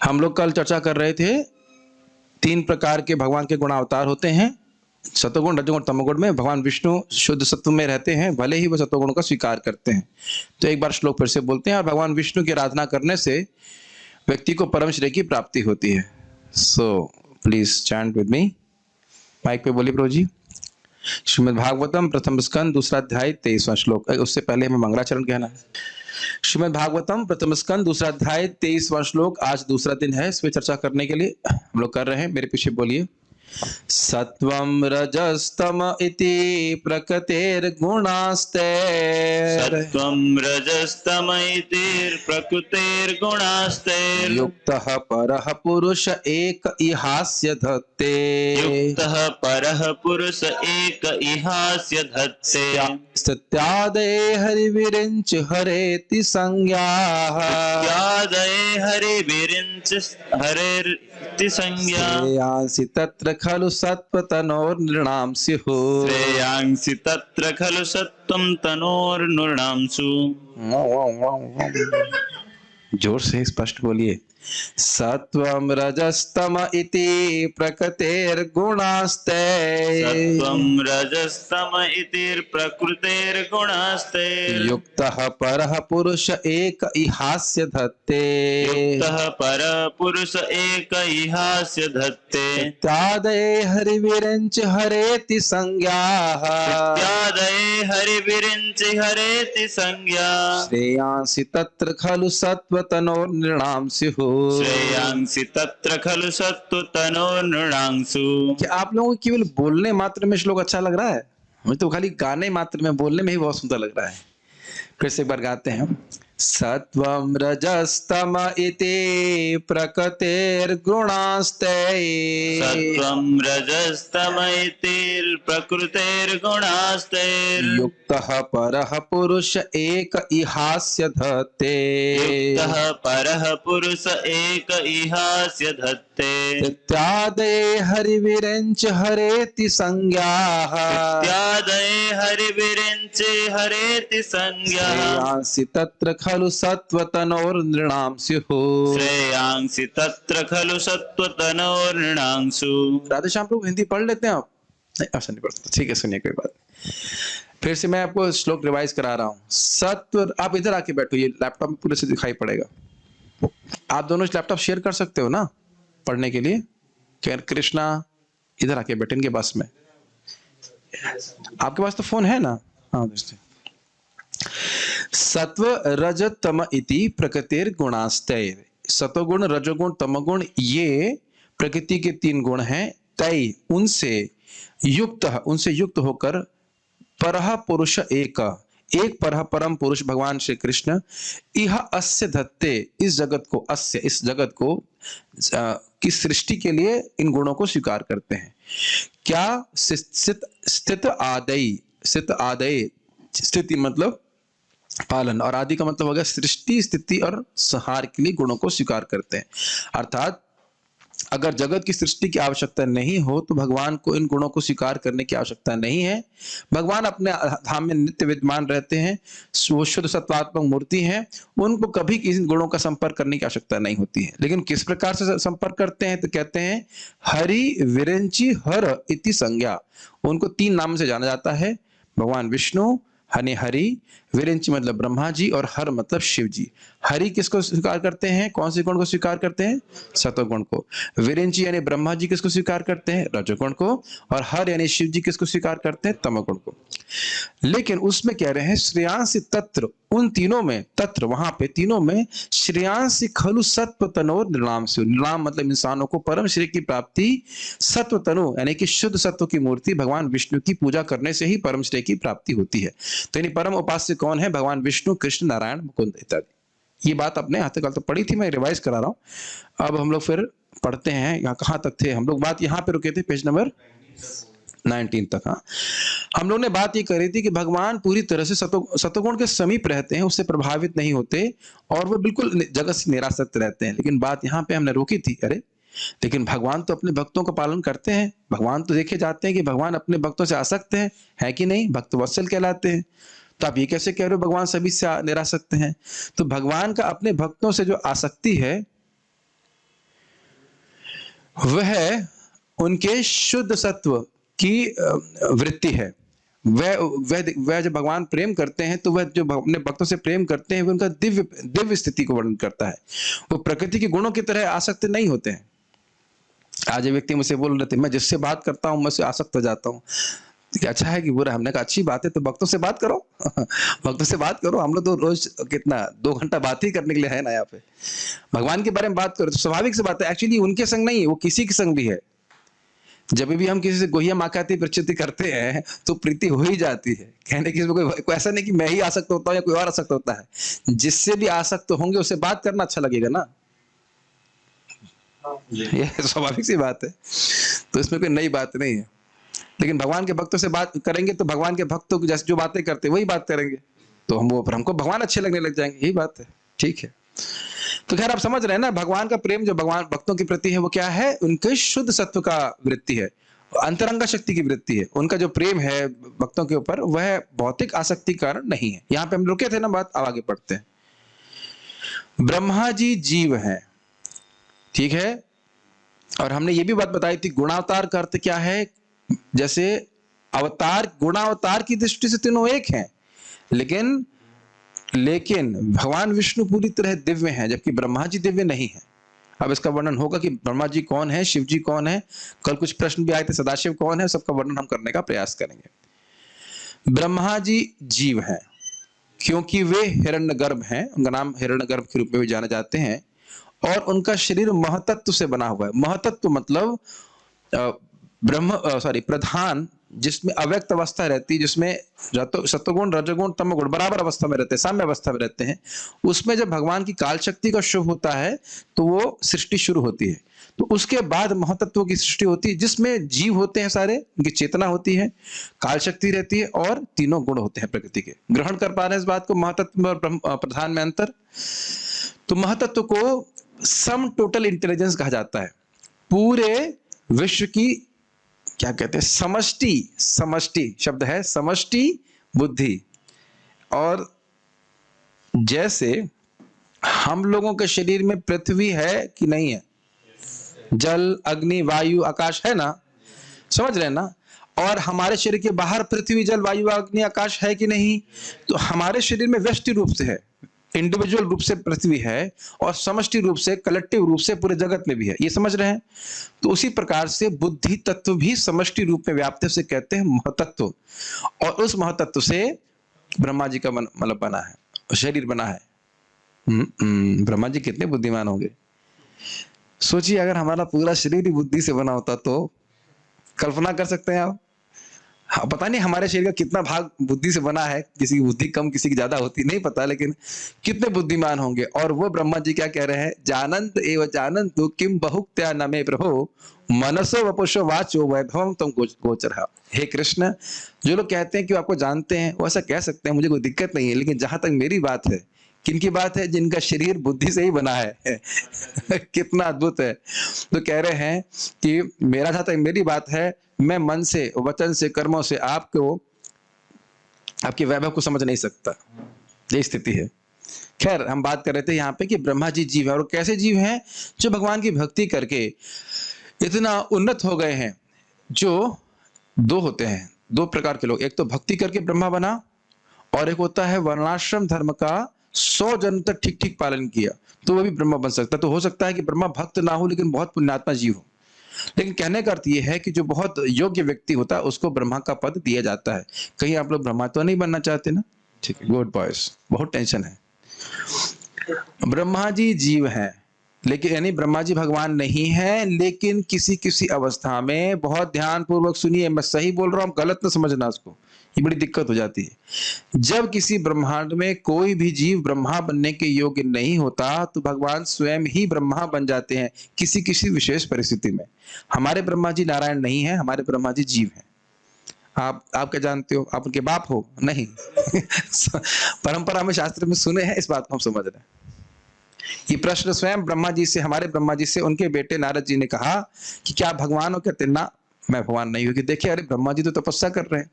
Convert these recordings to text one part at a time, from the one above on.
हम लोग कल चर्चा कर रहे थे, तीन प्रकार के भगवान के गुणावतार होते हैं। सतोगुण, रजोगुण, तमोगुण में भगवान विष्णु शुद्ध सत्व में रहते हैं, भले ही वो सतोगुण का स्वीकार करते हैं। तो एक बार श्लोक फिर से बोलते हैं। और भगवान विष्णु की आराधना करने से व्यक्ति को परम श्रेय की प्राप्ति होती है। So please chant with me. Mike पे बोलिए प्रभु जी। श्रीमद् भागवतम प्रथम स्कंद दूसरा अध्याय 23वां श्लोक। उससे पहले हमें मंगलाचरण कहना है। श्रीमद् भागवतम प्रथम स्कंद दूसरा अध्याय 23वां श्लोक। आज दूसरा दिन है, इस पे चर्चा करने के लिए हम लोग कर रहे हैं। मेरे पीछे बोलिए। सत्वं रजस्तम इति प्रकृतेर्गुणास्ते, सत्वं रजस्तम इति प्रकृतेर्गुणास्ते, युक्तः परः पुरुष एक इहास्य धत्ते, युक्तः परः पुरुष एक इहास्य धत्ते, सत्यादये हरिविरिञ्च हरेति संज्ञाः, सत्यादये हरिविरिञ्च हरेति संज्ञाः, श्रेयांसि तत्र खलु सत्त्वतनोर्नृणां स्युः, श्रेयांसि तत्र खलु सत्त्वं तनोर्नृणांसु। जोर से स्पष्ट बोलिए। सत्वं रजस्तम इति प्रकृतेर्गुणास्ते, सत्वं रजस्तम इति प्रकृतेर्गुणास्ते, युक्तः परः पुरुष एक इहास्य धत्ते, युक्तः परः पुरुष एक इहास्य धत्ते, इत्यादये हरिविरिञ्च हरेति संज्ञाः, इत्यादये हरिविरिञ्च हरेति संज्ञा, श्रेयांसि तत्र खलु सत्त्वतनोर्नृणां स्युः, श्रेयांसि तत्र खलु सत्त्वतनोर्नृणांसु। क्या आप लोगों को केवल बोलने मात्र में श्लोक अच्छा लग रहा है? मुझे तो खाली गाने मात्र में, बोलने में ही बहुत सुंदर लग रहा है। फिर से एक बार गाते हैं। सत्वं रजस्तम इति प्रकृतेर्गुणास्ते, सत्वं रजस्तम इति प्रकृतेर्गुणास्ते, युक्तः परः पुरुष एक इहास्य धत्ते, युक्तः परः पुरुष एक इहास्य धत्ते, इत्यादये हरिविरिञ्च हरेति संज्ञाः, इत्यादये हरिविरिञ्च हरेति संज्ञाः, श्रेयांसि तत्र खलु सत्त्वतनोर्नृणां स्युः, श्रेयांसि तत्र खलु सत्त्वतनोर्नृणांसु। राधेश्याम प्रभु हिंदी पढ़ लेते हैं आप? नहीं, ऐसा नहीं पढ़ते। ठीक है, सुनिए, कोई बात। फिर से मैं आपको श्लोक रिवाइज करा रहा हूँ। सत्व, आप इधर आके बैठो, ये लैपटॉप में पूरे से दिखाई पड़ेगा। आप दोनों लैपटॉप शेयर कर सकते हो ना पढ़ने के लिए? कृष्णा इधर आके बैठे इनके पास में। आपके पास तो फोन है ना? हाँ दोस्तों। सत्व रज तम इति प्रकृतिर्गुणास्ते, सतोगुण, रजोगुण, तमोगुण ये प्रकृति के तीन गुण हैं। तय उनसे युक्त, उनसे युक्त होकर परह पुरुष एक परह परम पुरुष भगवान श्री कृष्ण इह अस्य धत्ते, इस जगत को, अस्य इस जगत को की सृष्टि के लिए इन गुणों को स्वीकार करते हैं। क्या? स्थित आदय, स्थित आदय, स्थिति मतलब पालन, और आदि का मतलब हो गया सृष्टि, स्थिति और संहार के लिए गुणों को स्वीकार करते हैं। अर्थात अगर जगत की सृष्टि की आवश्यकता नहीं हो तो भगवान को इन गुणों को स्वीकार करने की आवश्यकता नहीं है। भगवान अपने धाम में नित्य विद्यमान रहते हैं, वो शुद्ध सत्वात्मक मूर्ति हैं, उनको कभी किसी गुणों का संपर्क करने की आवश्यकता नहीं होती है। लेकिन किस प्रकार से संपर्क करते हैं? तो कहते हैं हरि विरंची हर इति संज्ञा। उनको तीन नाम से जाना जाता है। भगवान विष्णु हनि हरि, विरिंच मतलब ब्रह्मा जी, और हर मतलब शिव जी। हरि किसको स्वीकार करते हैं? कौन से गुण को स्वीकार करते हैं? सतोगुण को। विरिंची यानी ब्रह्मा जी किसको स्वीकार करते हैं? रजोगुण को। और हर यानी शिव जी किसको स्वीकार करते हैं? तमोगुण को। लेकिन उसमें कह रहे हैं श्रेयांसी तत्र, उन तीनों में, तत्र वहां पे तीनों में, श्रेयांसी खलु सत्व तनोर नृणाम से, नृणाम मतलब इंसानों को परम श्रेय की प्राप्ति सत्व तनु यानी कि शुद्ध सत्व की मूर्ति भगवान विष्णु की पूजा करने से ही परम श्रेय की प्राप्ति होती है। तो यानी परम उपास्य कौन है? भगवान विष्णु, कृष्ण, नारायण, मुकुंद इत्यादि। ये बात अपने हाथ कल तो पढ़ी थी, मैं रिवाइज करा रहा हूं। अब हम लोग फिर पढ़ते हैं। यहाँ कहाँ तक थे हम लोग? बात यहाँ पे रुके थे, पेज नंबर 19 तक। हाँ, हम लोग ने बात ये करी थी कि भगवान पूरी तरह से सतोगुण के समीप रहते हैं, उससे प्रभावित नहीं होते, और वो बिल्कुल जगत से निरासक्त रहते हैं। लेकिन बात यहाँ पे हमने रोकी थी, अरे लेकिन भगवान तो अपने भक्तों का पालन करते हैं। भगवान तो देखे जाते हैं कि भगवान अपने भक्तों से आसक्त है कि नहीं? भक्त वत्सल कहलाते हैं। तो आप ये कैसे कह रहे हो भगवान सभी से निरासक्त हैं? तो भगवान का अपने भक्तों से जो आसक्ति है वह उनके शुद्ध सत्व की वृत्ति है। वह जब भगवान प्रेम करते हैं तो वह जो अपने भक्तों से प्रेम करते हैं, वह उनका दिव्य दिव्य स्थिति को वर्णन करता है। वो प्रकृति के गुणों की तरह आसक्त नहीं होते हैं। आज एक व्यक्ति मुझसे बोल रहे थे, मैं जिससे बात करता हूं मैं उससे आसक्त हो जाता हूं। अच्छा है कि बुरा? हमने कहा अच्छी बात है, तो भक्तों से बात करो भक्तों से बात करो। हम लोग तो रोज कितना 2 घंटा बात ही करने के लिए है ना यहाँ पे। भगवान के बारे में बात करो तो स्वाभाविक से बात है। एक्चुअली उनके संग नहीं है, वो किसी के संग भी है। जब भी हम किसी से गोहिया माकाती प्रचिति करते हैं तो प्रीति हो ही जाती है। कहने की कोई ऐसा नहीं कि मैं ही आसक्त होता हूँ या कोई और आसक्त होता है। जिससे भी आसक्त होंगे उससे बात करना अच्छा लगेगा ना, ये स्वाभाविक सी बात है। तो इसमें कोई नई बात नहीं है। लेकिन भगवान के भक्तों से बात करेंगे तो भगवान के भक्तों की जैसे जो बातें करते हैं वही बात करेंगे, तो हमको भगवान अच्छे लगने लग जाएंगे। यही बात है, ठीक है। तो खैर आप समझ रहे हैं ना, भगवान का प्रेम जो भगवान भक्तों के प्रति है वो क्या है? उनके शुद्ध सत्व का वृत्ति है, अंतरंगा शक्ति की वृत्ति है। उनका जो प्रेम है भक्तों के ऊपर वह भौतिक आसक्ति कारण नहीं है। यहाँ पे हम रुके थे ना बात, अब आगे पढ़ते हैं। ब्रह्मा जी जीव हैं, ठीक है। और हमने ये भी बात बताई थी, गुणावतार का अर्थ क्या है? जैसे अवतार, गुणावतार की दृष्टि से तीनों एक हैं, लेकिन भगवान विष्णु पूरी तरह दिव्य हैं, जबकि ब्रह्मा जी दिव्य नहीं है। अब इसका वर्णन होगा कि ब्रह्मा जी कौन है, शिव जी कौन है। कल कुछ प्रश्न भी आए थे, सदाशिव कौन है, सबका वर्णन हम करने का प्रयास करेंगे। ब्रह्मा जी जीव हैं क्योंकि वे हिरण्यगर्भ हैं, उनका नाम हिरण्यगर्भ के रूप में भी जाने जाते हैं। और उनका शरीर महतत्व से बना हुआ है। महतत्व मतलब प्रधान, जिसमें अव्यक्त अवस्था रहती है, जिसमें सत्वगुण रजगुण तमगुण बराबर अवस्था में रहते हैं, साम्य अवस्था में रहते हैं। उसमें जब भगवान की काल शक्ति का शुभ होता है तो वो सृष्टि शुरू होती है। तो उसके बाद महतत्व की सृष्टि होती है, जिसमें जीव होते हैं सारे, उनकी चेतना होती है, काल शक्ति रहती है और तीनों गुण होते हैं प्रकृति के। ग्रहण कर पा रहे हैं इस बात को, महतत्व और प्रधान में अंतर? तो महतत्व को सम टोटल इंटेलिजेंस कहा जाता है। पूरे विश्व की क्या कहते हैं? समष्टि शब्द है, समष्टि बुद्धि। और जैसे हम लोगों के शरीर में पृथ्वी है कि नहीं है, जल अग्नि वायु आकाश है ना, समझ रहे हैं ना। और हमारे शरीर के बाहर पृथ्वी जल वायु अग्नि आकाश है कि नहीं? तो हमारे शरीर में व्यष्टि रूप से है, इंडिविजुअल रूप से पृथ्वी है, और समष्टि रूप से, कलेक्टिव रूप से पूरे जगत में भी है। ये समझ रहे हैं? तो उसी प्रकार से बुद्धि तत्व भी समष्टि रूप में व्याप्त से कहते हैं महतत्व। और उस महतत्व से ब्रह्मा जी का मतलब बना है, शरीर बना है। ब्रह्मा जी कितने बुद्धिमान होंगे। सोचिए अगर हमारा पूरा शरीर ही बुद्धि से बना होता तो कल्पना कर सकते हैं आप। हाँ, पता नहीं हमारे शरीर का कितना भाग बुद्धि से बना है, किसी की बुद्धि कम किसी की ज्यादा होती नहीं पता, लेकिन कितने बुद्धिमान होंगे। और वो ब्रह्मा जी क्या कह रहे हैं? जानंत एव जानंतु किम बहुक्त्या न मे प्रभो मनसो वपुषो वाचो वैभवम तुम गोचरः। हे कृष्ण, जो लोग कहते हैं कि आपको जानते हैं वो ऐसा कह सकते हैं, मुझे कोई दिक्कत नहीं है, लेकिन जहां तक मेरी बात है, किनकी बात है? जिनका शरीर बुद्धि से ही बना है कितना अद्भुत है। तो कह रहे हैं कि मेरा जहां तक मेरी बात है, मैं मन से, वचन से, कर्मों से आपके वैभव को समझ नहीं सकता। ये स्थिति है। खैर हम बात कर रहे थे यहाँ पे कि ब्रह्मा जी जीव है, और कैसे जीव हैं? जो भगवान की भक्ति करके इतना उन्नत हो गए हैं। जो दो होते हैं, दो प्रकार के लोग, एक तो भक्ति करके ब्रह्मा बना, और एक होता है वर्णाश्रम धर्म का 100 जन्म तक ठीक ठीक पालन किया तो वो भी ब्रह्मा बन सकता है। तो हो सकता है कि ब्रह्मा भक्त ना हो लेकिन बहुत पुण्यात्मा जीव हो। लेकिन कहने का अर्थ ये है कि जो बहुत योग्य व्यक्ति होता है उसको ब्रह्मा का पद दिया जाता है। कहीं आप लोग ब्रह्मा तो नहीं बनना चाहते ना? ठीक है, गुड बॉयज, बहुत टेंशन है। ब्रह्मा जी जीव हैं, लेकिन यानी ब्रह्मा जी भगवान नहीं है, लेकिन किसी किसी अवस्था में, बहुत ध्यान पूर्वक सुनिए, मैं सही बोल रहा हूं, गलत न समझना उसको, ये बड़ी दिक्कत हो जाती है। जब किसी ब्रह्मांड में कोई भी जीव ब्रह्मा बनने के योग्य नहीं होता तो भगवान स्वयं ही ब्रह्मा बन जाते हैं किसी किसी विशेष परिस्थिति में। हमारे ब्रह्मा जी नारायण नहीं है, हमारे ब्रह्मा जी जीव हैं। आप क्या जानते हो? आप उनके बाप हो? नहीं परंपरा में, शास्त्र में सुने हैं, इस बात को हम समझ रहे हैं। ये प्रश्न स्वयं ब्रह्मा जी से, हमारे ब्रह्मा जी से उनके बेटे नारद जी ने कहा कि क्या भगवान हो? कहते ना, मैं भगवान नहीं हूं। कि देखिए, अरे ब्रह्मा जी तो तपस्या कर रहे हैं,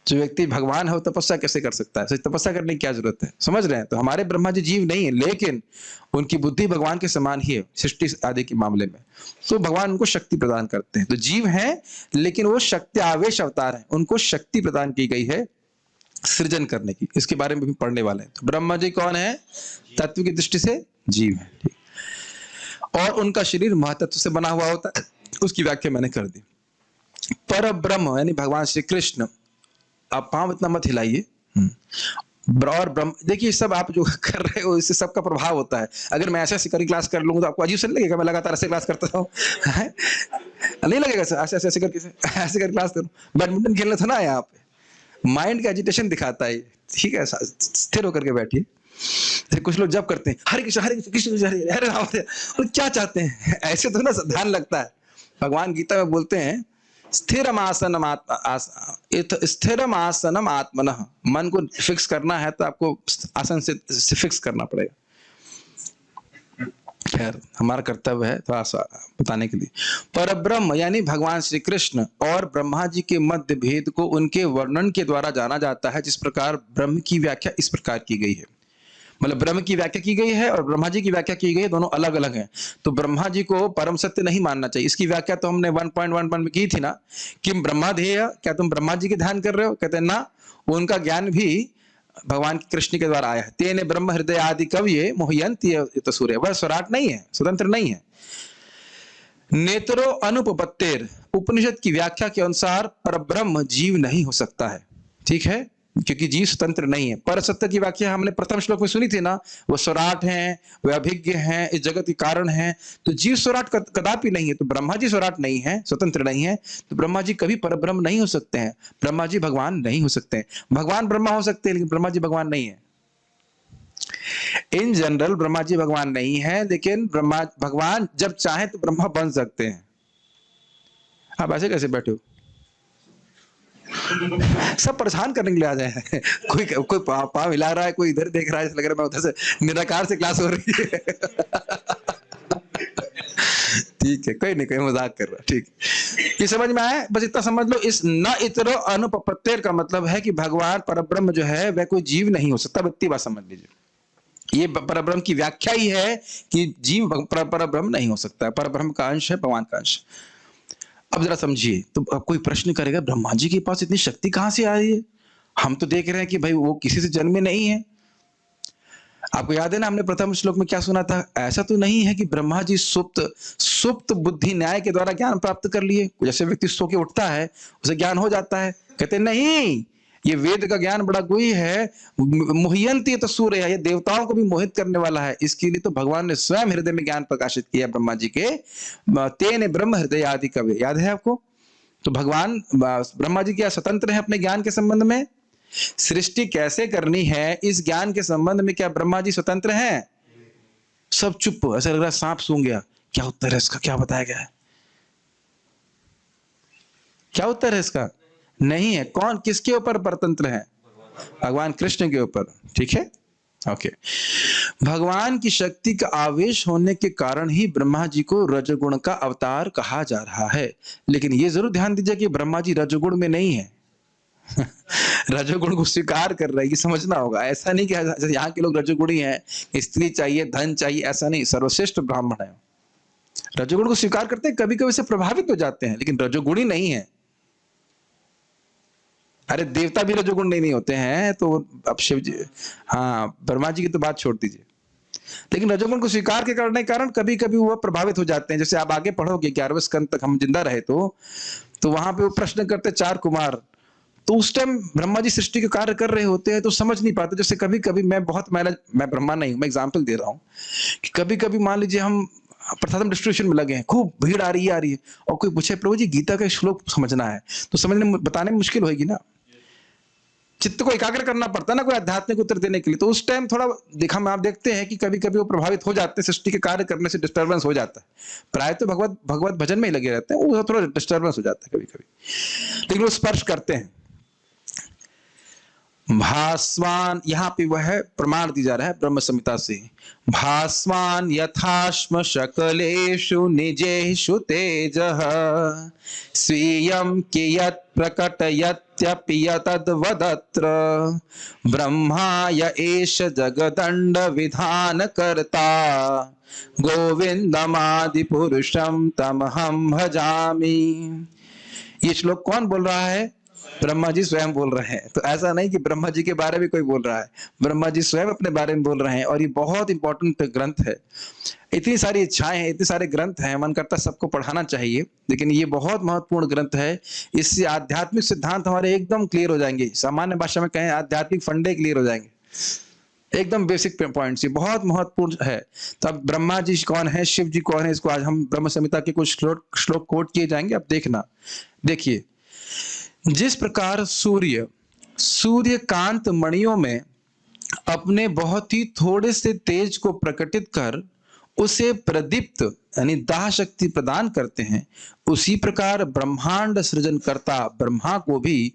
जो व्यक्ति भगवान है वो तपस्या कैसे कर सकता है? तपस्या करने की क्या जरूरत है? समझ रहे हैं? तो हमारे ब्रह्मा जी जीव नहीं है, लेकिन उनकी बुद्धि भगवान के समान ही है सृष्टि आदि के मामले में। तो भगवान उनको शक्ति प्रदान करते हैं। तो जीव हैं, लेकिन वो शक्ति आवेश अवतार है, उनको शक्ति प्रदान की गई है सृजन करने की। इसके बारे में भी पढ़ने वाले हैं। तो ब्रह्मा जी कौन है? तत्व की दृष्टि से जीव है, ठीक। और उनका शरीर महातत्व से बना हुआ होता है, उसकी व्याख्या मैंने कर दी। पर ब्रह्म यानी भगवान श्री कृष्ण, आप पांव इतना मत हिलाइए। और ब्रह्म, देखिए सब आप जो कर रहे हो इससे सबका प्रभाव होता है। अगर मैं ऐसे करी क्लास कर लूंगा तो आपको अजीब से नहीं लगेगा मैं लगातार ऐसे क्लास करता रहूं? नहीं लगेगा सर, ऐसे ऐसे ऐसे कर क्लास करूं। बैडमिंटन खेलना था ना, यहाँ पे माइंड का एजिटेशन दिखाता है, ठीक है। स्थिर होकर के बैठिए। कुछ लोग जब करते हैं हरे कृष्ण हरे कृष्ण हरे हरे राम, और क्या चाहते हैं? ऐसे तो ना ध्यान लगता है। भगवान गीता में बोलते हैं स्थिरम आसनम आत्मनः, मन को फिक्स करना है तो आपको आसन से फिक्स करना पड़ेगा। खैर, हमारा कर्तव्य है थोड़ा सा बताने के लिए। पर ब्रह्म यानी भगवान श्री कृष्ण और ब्रह्मा जी के मध्य भेद को उनके वर्णन के द्वारा जाना जाता है। जिस प्रकार ब्रह्म की व्याख्या इस प्रकार की गई है, मतलब ब्रह्म की व्याख्या की गई है और ब्रह्मा जी की व्याख्या की गई है, दोनों अलग अलग हैं। तो ब्रह्मा जी को परम सत्य नहीं मानना चाहिए। इसकी व्याख्या तो हमने 1.11 में की थी ना, कि ब्रह्माधेय, क्या तुम ब्रह्मा जी के ध्यान कर रहे हो? कहते हैं ना, उनका ज्ञान भी भगवान कृष्ण के द्वारा आया है। तेने ब्रह्म हृदय आदि कवये मोहयंती सूर्य, वह स्वराट नहीं है, स्वतंत्र नहीं है। नेत्रो अनुपपत्तेर, उपनिषद की व्याख्या के अनुसार परब्रह्म जीव नहीं हो सकता है, ठीक है, क्योंकि जीव स्वतंत्र नहीं है। पर सत्य की व्याख्या हमने प्रथम श्लोक में सुनी थी ना, वो स्वराट हैं, वे अभिज्ञ हैं, इस जगत के कारण हैं। तो जीव स्वराट कदापि नहीं है। तो ब्रह्मा जी स्वराट नहीं है, स्वतंत्र नहीं है, तो ब्रह्मा जी कभी परब्रह्म नहीं हो सकते हैं। ब्रह्मा जी भगवान नहीं हो सकते हैं। भगवान ब्रह्मा हो सकते हैं, लेकिन ब्रह्मा जी भगवान नहीं है। इन जनरल ब्रह्मा जी भगवान नहीं है, लेकिन ब्रह्मा भगवान जब चाहे तो ब्रह्मा बन सकते हैं। आप ऐसे कैसे बैठे हो? सब परेशान करने के लिए आ जाए हैं। कोई पाँव हिला रहा है, कोई इधर देख रहा है, लग रहा है मैं उधर से निराकार से क्लास हो रही है। ठीक है, कोई नहीं, कोई मजाक कर रहा है, ठीक। ये समझ में आया? बस इतना समझ लो, इस न इतरो अनुपपत्तेर का मतलब है कि भगवान परब्रह्म जो है वह कोई जीव नहीं हो सकता। इतनी बात समझ लीजिए। ये परब्रह्म की व्याख्या ही है कि जीव परब्रह्म नहीं हो सकता। परब्रह्म का अंश है, भगवान का अंश। अब जरा समझिए, तो अब कोई प्रश्न करेगा ब्रह्मा जी के पास इतनी शक्ति कहां से आ रही है? हम तो देख रहे हैं कि भाई वो किसी से जन्मे नहीं है। आपको याद है ना, हमने प्रथम श्लोक में क्या सुना था? ऐसा तो नहीं है कि ब्रह्मा जी सुप्त बुद्धि न्याय के द्वारा ज्ञान प्राप्त कर लिए। जैसे व्यक्ति सो के उठता है उसे ज्ञान हो जाता है। कहते नहीं, ये वेद का ज्ञान बड़ा गुही है, मोहयंती तो सूर्य है, ये देवताओं को भी मोहित करने वाला है। इसके लिए तो भगवान ने स्वयं हृदय में ज्ञान प्रकाशित किया ब्रह्मा जी के। तेने ब्रह्म हृदय आदि कवि, याद है आपको? तो भगवान ब्रह्मा जी क्या स्वतंत्र है अपने ज्ञान के संबंध में? सृष्टि कैसे करनी है इस ज्ञान के संबंध में क्या ब्रह्मा जी स्वतंत्र हैं? सब चुप, ऐसा लग रहा है सांप सूंघ गया। क्या उत्तर है इसका? क्या बताया गया है? क्या उत्तर है इसका? नहीं है। कौन किसके ऊपर परतंत्र है? भगवान कृष्ण के ऊपर, ठीक है, ओके। भगवान की शक्ति का आवेश होने के कारण ही ब्रह्मा जी को रजोगुण का अवतार कहा जा रहा है। लेकिन ये जरूर ध्यान दीजिए कि ब्रह्मा जी रजोगुण में नहीं है। रजोगुण को स्वीकार कर रहा है, ये समझना होगा। ऐसा नहीं कि यहाँ के लोग रजोगुणी हैं, स्त्री चाहिए, धन चाहिए, ऐसा नहीं। सर्वश्रेष्ठ ब्राह्मण है, रजोगुण को स्वीकार करते हैं, कभी कभी से प्रभावित हो जाते हैं, लेकिन रजोगुणी नहीं है। अरे देवता भी रजोगुण नहीं होते हैं। तो अब शिव जी, हाँ, ब्रह्मा जी की तो बात छोड़ दीजिए, लेकिन रजोगुण को स्वीकार के करने के कारण कभी कभी वो प्रभावित हो जाते हैं। जैसे आप आगे पढ़ोगे 11वें स्कंद तक हम जिंदा रहे तो वहां पे वो प्रश्न करते 4 कुमार। तो उस टाइम ब्रह्मा जी सृष्टि के कार्य कर रहे होते हैं, तो समझ नहीं पाते। जैसे कभी कभी मैं ब्रह्मा नहीं हूं, मैं एग्जाम्पल दे रहा हूँ कि कभी कभी मान लीजिए हम प्रसादम डिस्ट्रीब्यूशन में लगे हैं, खूब भीड़ आ रही है, और कोई पूछे प्रभु जी गीता का श्लोक समझना है, तो समझने बताने में मुश्किल होगी ना, चित्त को एकाग्र करना पड़ता है ना कोई आध्यात्मिक उत्तर देने के लिए। तो उस टाइम थोड़ा आप देखते हैं कि कभी कभी वो प्रभावित हो जाते हैं, सृष्टि के कार्य करने से डिस्टर्बेंस हो जाता है। प्राय तो भगवत भजन में ही लगे रहते हैं, वो थोड़ा डिस्टर्बेंस हो जाता है कभी कभी, लेकिन वो स्पर्श करते हैं। भास्वान, यहाँ पे वह प्रमाण दिया जा रहा है ब्रह्म संहिता से। भास्वान यथाश्म शकलेषु निजेषु तेजः स्वीयं कियत् प्रकटयत्यपि यतद्वदत्र ब्रह्माय एष जगदण्ड विधान कर्ता गोविंदमादि पुरुषम तमहं भजामि। ये श्लोक कौन बोल रहा है? ब्रह्मा जी स्वयं बोल रहे हैं। तो ऐसा नहीं कि ब्रह्मा जी के बारे में कोई बोल रहा है, ब्रह्मा जी स्वयं अपने बारे में बोल रहे हैं। और ये बहुत इंपॉर्टेंट ग्रंथ है। इतनी सारी इच्छाएं हैं, इतने सारे ग्रंथ हैं, मन करता सबको पढ़ाना चाहिए, लेकिन ये बहुत महत्वपूर्ण ग्रंथ है। इससे आध्यात्मिक सिद्धांत हमारे एकदम क्लियर हो जाएंगे। सामान्य भाषा में कहें, आध्यात्मिक फंडे क्लियर हो जाएंगे, एकदम बेसिक पॉइंट्स। ये बहुत महत्वपूर्ण है। तो अब ब्रह्मा जी कौन है, शिव जी कौन है, इसको आज हम ब्रह्म संहिता के कुछ श्लोक कोट किए जाएंगे। अब देखना, देखिए, जिस प्रकार सूर्यकांत मणियों में अपने बहुत ही थोड़े से तेज को प्रकटित कर उसे प्रदीप्त यानी दाह शक्ति प्रदान करते हैं, उसी प्रकार ब्रह्मांड सृजन करता ब्रह्मा को भी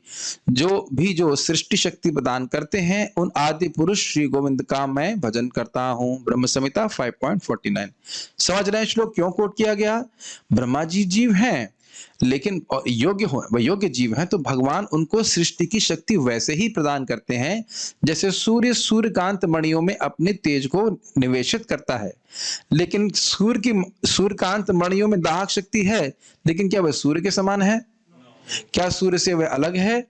जो सृष्टि शक्ति प्रदान करते हैं, उन आदि पुरुष श्री गोविंद का मैं भजन करता हूं। ब्रह्म संहिता 5.49। समझ रहे हैं श्लोक क्यों कोट किया गया? ब्रह्मा जी जीव हैं, लेकिन योग्य जीव हैं, तो भगवान उनको सृष्टि की शक्ति वैसे ही प्रदान करते हैं जैसे सूर्यकांत मणियों में अपने तेज को निवेशित करता है। लेकिन सूर्यकांत मणियों में दाहक शक्ति है, लेकिन क्या वह सूर्य के समान है? क्या सूर्य से वह अलग है?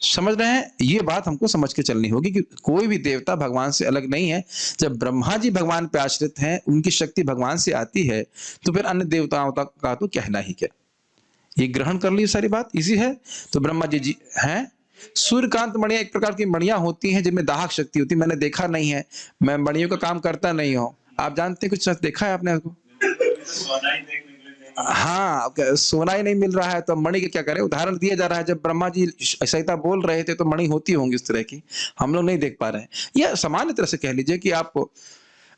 समझ रहे हैं? ये बात हमको समझ के चलनी होगी कि कोई भी देवता भगवान से अलग नहीं है। जब ब्रह्मा जी भगवान पे आश्रित हैं, उनकी शक्ति भगवान से आती है, तो फिर अन्य देवताओं का तो कहना ही क्या। ये ग्रहण कर ली सारी बात, इसी है। तो ब्रह्मा जी हैं। सूर्यकांत मणियां एक प्रकार की मणियां होती हैं जिनमें दाहक शक्ति होती है। मैंने देखा नहीं है, मैं मणियों का काम करता नहीं हूं। आप जानते हैं, कुछ देखा है आपने उसको? हाँ, सोना ही नहीं मिल रहा है तो मणि के क्या करें? उदाहरण दिया जा रहा है। जब ब्रह्मा जी संहिता बोल रहे थे तो मणि होती होंगी इस तरह की, हम लोग नहीं देख पा रहे हैं। यह सामान्य तरह से कह लीजिए कि आपको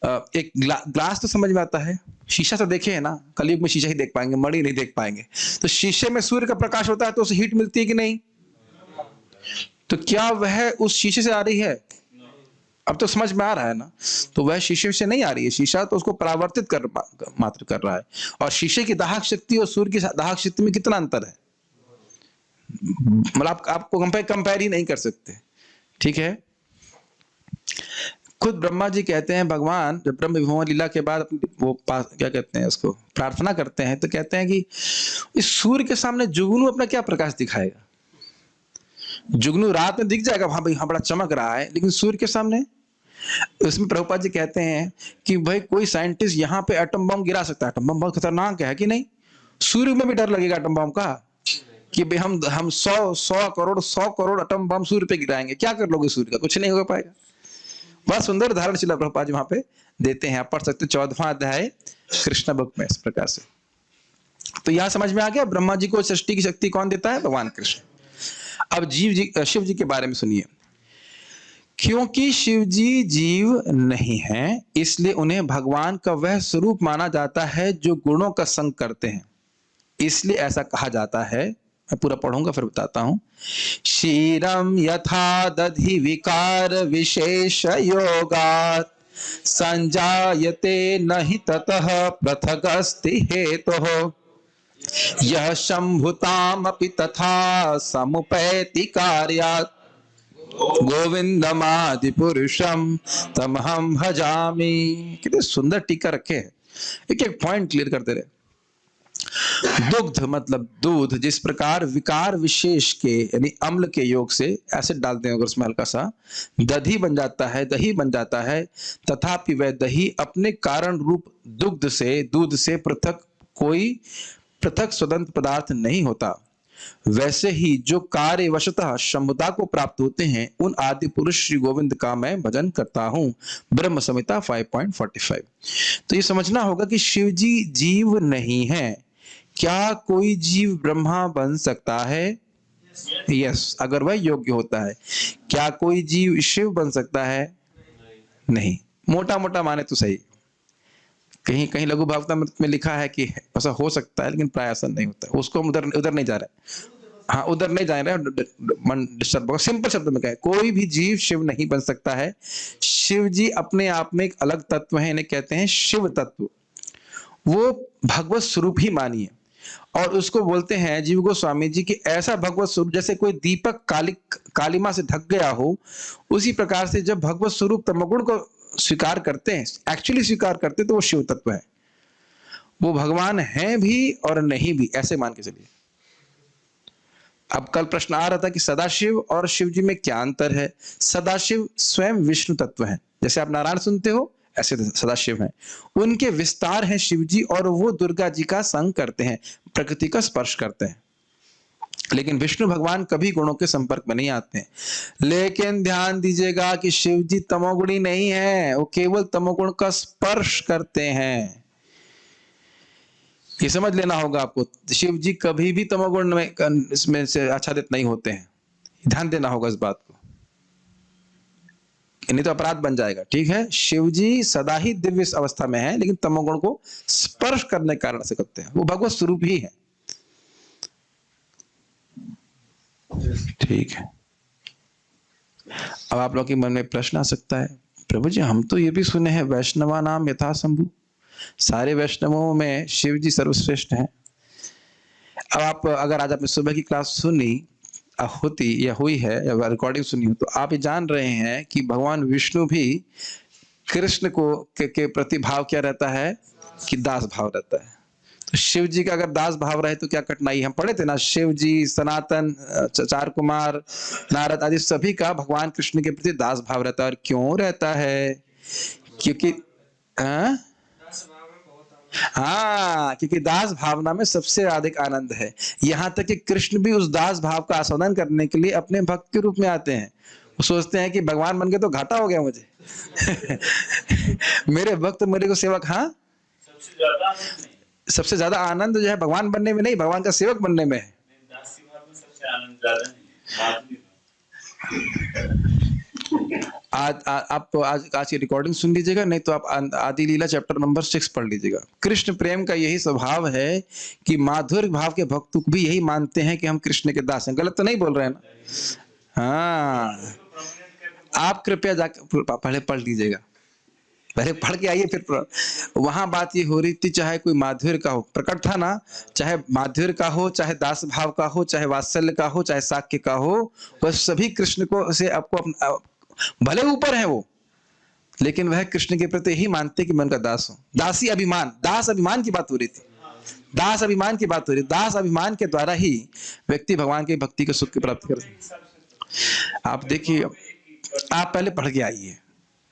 एक ग्लास तो समझ में आता है, शीशा तो देखे है ना, कलयुग में शीशा ही देख पाएंगे, मणि नहीं देख पाएंगे। तो शीशे में सूर्य का प्रकाश होता है तो उसे हीट मिलती है कि नहीं? तो क्या वह उस शीशे से आ रही है? अब तो समझ में आ रहा है ना। तो वह शीशे से नहीं आ रही है, शीशा तो उसको परावर्तित मात्र कर रहा है। और शीशे की दाहक शक्ति और सूर्य की दाहक शक्ति में कितना अंतर है, मतलब आपको कंपेयर ही नहीं कर सकते। ठीक है। खुद ब्रह्मा जी कहते हैं, भगवान जब ब्रह्म विभव लीला के बाद वो क्या कहते हैं, उसको प्रार्थना करते हैं, तो कहते हैं कि इस सूर्य के सामने जुगनू अपना क्या प्रकाश दिखाएगा? जुगनू रात में दिख जाएगा, वहां भाई हाँ बड़ा चमक रहा है, लेकिन सूर्य के सामने। उसमें प्रभुपाद जी कहते हैं कि भाई कोई साइंटिस्ट यहाँ पे एटम बम गिरा सकता है, एटम बम बहुत खतरनाक है कि नहीं? सूर्य में भी डर लगेगा एटम बम का कि भाई हम 100 करोड़ एटम बम सूर्य पे गिराएंगे, क्या कर लोगे सूर्य का? कुछ नहीं हो पाएगा। बहुत सुंदर उदाहरण शिला प्रभुपाद जी वहां पे देते हैं, आप पढ़ सकते 14वां अध्याय कृष्ण बुक में इस प्रकार से। तो यहां समझ में आ गया, ब्रह्मा जी को सृष्टि की शक्ति कौन देता है? भगवान कृष्ण। अब शिव जी के बारे में सुनिए। क्योंकि शिव जी जीव नहीं हैं, इसलिए उन्हें भगवान का वह स्वरूप माना जाता है जो गुणों का संग करते हैं। इसलिए ऐसा कहा जाता है, मैं पूरा पढ़ूंगा फिर बताता हूं। क्षीरम यथा दधि विकार विशेष योगात् संजायते नहि ततः पृथगस्ति हेतुः यह शंभुतामपि तथा समुपैति कार्यात् गोविंदमादि पुरुषम तमहं भजामि। कितने सुंदर टीका रखे हैं, एक एक पॉइंट क्लियर करते रहे। दुग्ध मतलब दूध, जिस प्रकार विकार विशेष के यानी अम्ल के योग से एसिड डालते हैं अगर उसमें हल्का सा, दही बन जाता है, दही बन जाता है, तथापि वह दही अपने कारण रूप दूध से पृथक स्वतंत्र पदार्थ नहीं होता। वैसे ही जो कार्य वशतः शंभुता को प्राप्त होते हैं, उन आदि पुरुष श्री गोविंद का मैं भजन करता हूं। ब्रह्म संहिता 5.45। तो ये समझना होगा कि शिव जी जीव नहीं है। क्या कोई जीव ब्रह्मा बन सकता है? यस, अगर वह योग्य होता है। क्या कोई जीव शिव बन सकता है? नहीं। मोटा मोटा माने तो सही, कहीं कहीं लघु भागवतामृत में लिखा है कि ऐसा हो सकता है, लेकिन प्राय ऐसा नहीं होता है। उसको हम उधर नहीं जा रहे। हाँ, उधर नहीं जा रहे, मन डिस्टर्ब होगा। सिंपल शब्द में कहें, कोई भी जीव शिव नहीं बन सकता है। शिव जी अपने आप में एक अलग तत्व है, इन्हें कहते हैं शिव तत्व। वो भगवत स्वरूप ही मानिए, और उसको बोलते हैं जीव गोस्वामी जी कि ऐसा भगवत स्वरूप जैसे कोई दीपक कालिमा से ढक गया हो, उसी प्रकार से जब भगवत स्वरूप तमोगुण को स्वीकार करते हैं, एक्चुअली स्वीकार करते हैं, तो वो शिव तत्व है। वो भगवान है भी और नहीं भी, ऐसे मान के चलिए। अब कल प्रश्न आ रहा था कि सदाशिव और शिव जी में क्या अंतर है। सदाशिव स्वयं विष्णु तत्व है, जैसे आप नारायण सुनते हो ऐसे सदाशिव हैं। उनके विस्तार हैं शिव जी, और वो दुर्गा जी का संग करते हैं, प्रकृति का स्पर्श करते हैं। लेकिन विष्णु भगवान कभी गुणों के संपर्क में नहीं आते हैं। लेकिन ध्यान दीजिएगा कि शिव जी तमोगुणी नहीं है, वो केवल तमोगुण का स्पर्श करते हैं। ये समझ लेना होगा आपको। शिव जी कभी भी तमोगुण में इसमें से आच्छादित नहीं होते हैं, ध्यान देना होगा इस बात को, नहीं तो अपराध बन जाएगा। ठीक है, शिव जी सदा ही दिव्य अवस्था में है, लेकिन तमोगुण को स्पर्श करने के कारण से करते हैं, वो भगवत स्वरूप ही है। ठीक है, अब आप लोग के मन में प्रश्न आ सकता है, प्रभु जी हम तो ये भी सुने हैं वैष्णवा नाम यथा शंभु, सारे वैष्णवों में शिव जी सर्वश्रेष्ठ हैं। अब आप अगर आज आपने सुबह की क्लास सुनी होती या हुई है या रिकॉर्डिंग सुनी हो, तो आप ये जान रहे हैं कि भगवान विष्णु भी कृष्ण को के प्रति भाव क्या रहता है कि दास भाव रहता है। तो शिव जी का अगर दास भाव रहे तो क्या कठिनाई। हम पढ़े थे ना, शिव जी, सनातन, चार कुमार, नारद आदि सभी का भगवान कृष्ण के प्रति दास भाव रहता है। और क्यों रहता है? क्योंकि क्योंकि दास भावना में सबसे अधिक आनंद है। यहां तक कि कृष्ण भी उस दास भाव का आस्वादन करने के लिए अपने भक्त के रूप में आते हैं। वो सोचते हैं कि भगवान बन गए तो घाटा हो गया मुझे मेरे भक्त मेरे को सेवक। हाँ, सबसे ज्यादा आनंद जो है भगवान बनने में नहीं, भगवान का सेवक बनने में है। आज की रिकॉर्डिंग सुन लीजिएगा, नहीं तो आप आदि लीला चैप्टर नंबर 6 पढ़ लीजिएगा। कृष्ण प्रेम का यही स्वभाव है कि माधुर्य भाव के भक्त भी यही मानते हैं कि हम कृष्ण के दास हैं। गलत तो नहीं बोल रहे हैं ना? हाँ, आप कृपया जाकर पहले पढ़ लीजिएगा, पहले पढ़ के आइए फिर। वहां बात ये हो रही थी, चाहे कोई माधुर्य का हो, प्रकट था ना, चाहे माधुर्य का हो, चाहे दास भाव का हो, चाहे वात्सल्य का हो, चाहे साक्य का हो, वह सभी कृष्ण को से आपको भले ऊपर है वो, लेकिन वह कृष्ण के प्रति ही मानते कि मैं उनका दास हूं। दासी अभिमान, दास अभिमान की बात हो रही थी, दास अभिमान की बात हो रही। दास अभिमान के द्वारा ही व्यक्ति भगवान की भक्ति के सुख की प्राप्ति करते। आप देखिए, आप पहले पढ़ के आइए,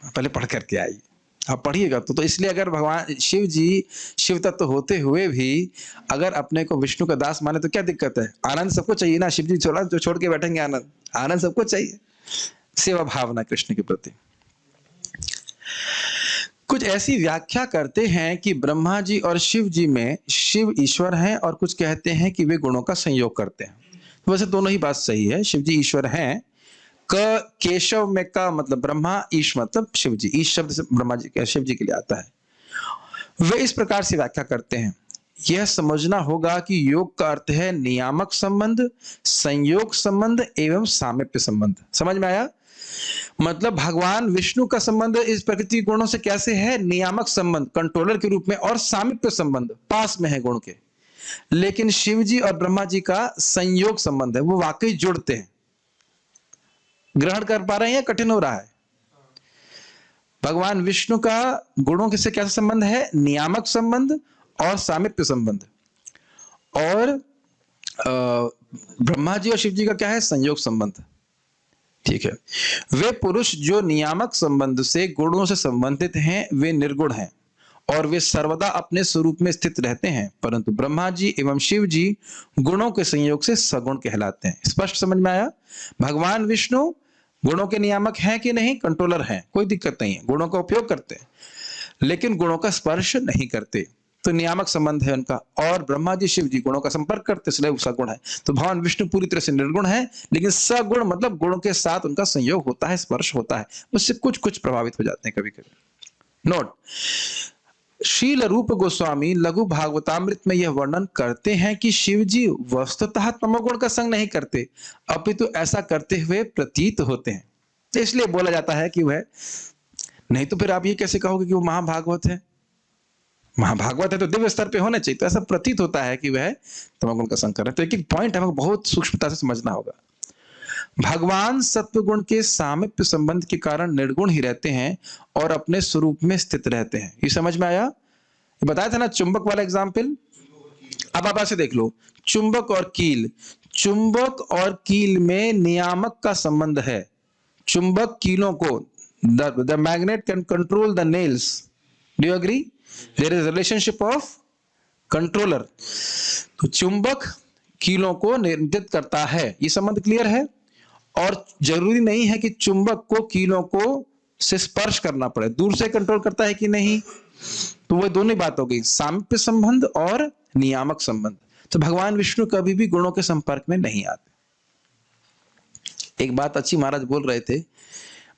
पहले पढ़ करके आइए, आप पढ़िएगा तो इसलिए अगर भगवान शिव जी शिव तत्व होते हुए भी अगर अपने को विष्णु का दास माने तो क्या दिक्कत है? आनंद सबको चाहिए ना। शिव जी छोड़ के बैठेंगे आनंद? आनंद सबको चाहिए, सेवा भावना कृष्ण के प्रति। कुछ ऐसी व्याख्या करते हैं कि ब्रह्मा जी और शिव जी में शिव ईश्वर हैं, और कुछ कहते हैं कि वे गुणों का संयोग करते हैं। तो वैसे दोनों ही बात सही है, शिव जी ईश्वर हैं। केशव में का मतलब ब्रह्मा, ईश मतलब शिव जी, ईश शब्द से ब्रह्मा जी शिव जी के लिए आता है। वे इस प्रकार से व्याख्या करते हैं। यह समझना होगा कि योग का अर्थ है नियामक संबंध, संयोग संबंध एवं सामीप्य संबंध। समझ में आया? मतलब भगवान विष्णु का संबंध इस प्रकृति गुणों से कैसे है? नियामक संबंध, कंट्रोलर के रूप में, और सामीप्य संबंध, पास में है गुण के। लेकिन शिव जी और ब्रह्मा जी का संयोग संबंध है, वो वाकई जुड़ते हैं। ग्रहण कर पा रहे हैं या कठिन हो रहा है? भगवान विष्णु का गुणों से कैसा संबंध है? नियामक संबंध और सामीप्य संबंध। और ब्रह्मा जी और शिव जी का क्या है? संयोग संबंध। ठीक है, वे पुरुष जो नियामक संबंध से गुणों से संबंधित हैं वे निर्गुण हैं, और वे सर्वदा अपने स्वरूप में स्थित रहते हैं। परंतु ब्रह्मा जी एवं शिव जी गुणों के संयोग से सगुण कहलाते हैं। स्पष्ट समझ में आया? भगवान विष्णु गुणों के नियामक हैं कि नहीं? कंट्रोलर हैं, कोई दिक्कत नहीं है, गुणों का उपयोग करते हैं, लेकिन गुणों का स्पर्श नहीं करते, तो नियामक संबंध है उनका। और ब्रह्मा जी शिव जी गुणों का संपर्क करते, इसलिए सगुण है। तो भगवान विष्णु पूरी तरह से निर्गुण है, लेकिन सगुण मतलब गुणों के साथ उनका संयोग होता है, स्पर्श होता है, उससे कुछ कुछ प्रभावित हो जाते हैं कभी कभी। नोट, शील रूप गोस्वामी लघु भागवतामृत में यह वर्णन करते हैं कि शिव जी वस्तुतः तमोगुण का संग नहीं करते, अपितु ऐसा करते हुए प्रतीत होते हैं। तो इसलिए बोला जाता है कि वह, नहीं तो फिर आप ये कैसे कहोगे कि वो महाभागवत है? महाभागवत है तो दिव्य स्तर पे होने चाहिए, तो ऐसा प्रतीत होता है कि वह तमोगुण का संग कर रहे हैं। तो एक एक पॉइंट हमें बहुत सूक्ष्मता से समझना होगा। भगवान सत्वगुण के सामीप्य संबंध के कारण निर्गुण ही रहते हैं और अपने स्वरूप में स्थित रहते हैं। ये समझ में आया? ये बताया था ना चुंबक वाला एग्जाम्पल। अब आप ऐसे देख लो, चुंबक और कील, चुंबक और कील में नियामक का संबंध है। चुंबक कीलों को, the magnet can control the nails, do you agree? There is relationship of controller. तो चुंबक कीलों को नियंत्रित करता है, ये संबंध क्लियर है। और जरूरी नहीं है कि चुंबक को कीलों को से स्पर्श करना पड़े, दूर से कंट्रोल करता है कि नहीं। तो वो दोनों बात हो गई, सामीप्य संबंध और नियामक संबंध। तो भगवान विष्णु कभी भी गुणों के संपर्क में नहीं आते। एक बात अच्छी महाराज बोल रहे थे,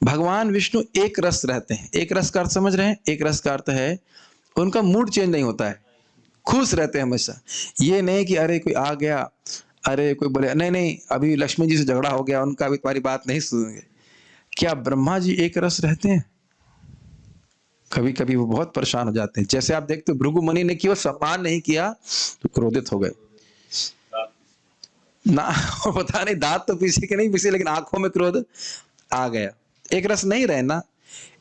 भगवान विष्णु एक रस रहते हैं। एक रस का अर्थ समझ रहे हैं? एक रस का अर्थ है उनका मूड चेंज नहीं होता है, खुश रहते हैं हमेशा। ये नहीं कि अरे कोई आ गया, अरे कोई बोले नहीं नहीं अभी लक्ष्मी जी से झगड़ा हो गया, उनका भी तुम्हारी बात नहीं सुनेंगे। क्या ब्रह्मा जी एक रस रहते हैं? कभी कभी वो बहुत परेशान हो जाते हैं। जैसे आप देखते हो भृगु मुनि ने केवल सम्मान नहीं किया तो क्रोधित हो गए ना, पता नहीं दांत तो पीछे के नहीं पीछे, लेकिन आंखों में क्रोध आ गया। एक रस नहीं रहे ना।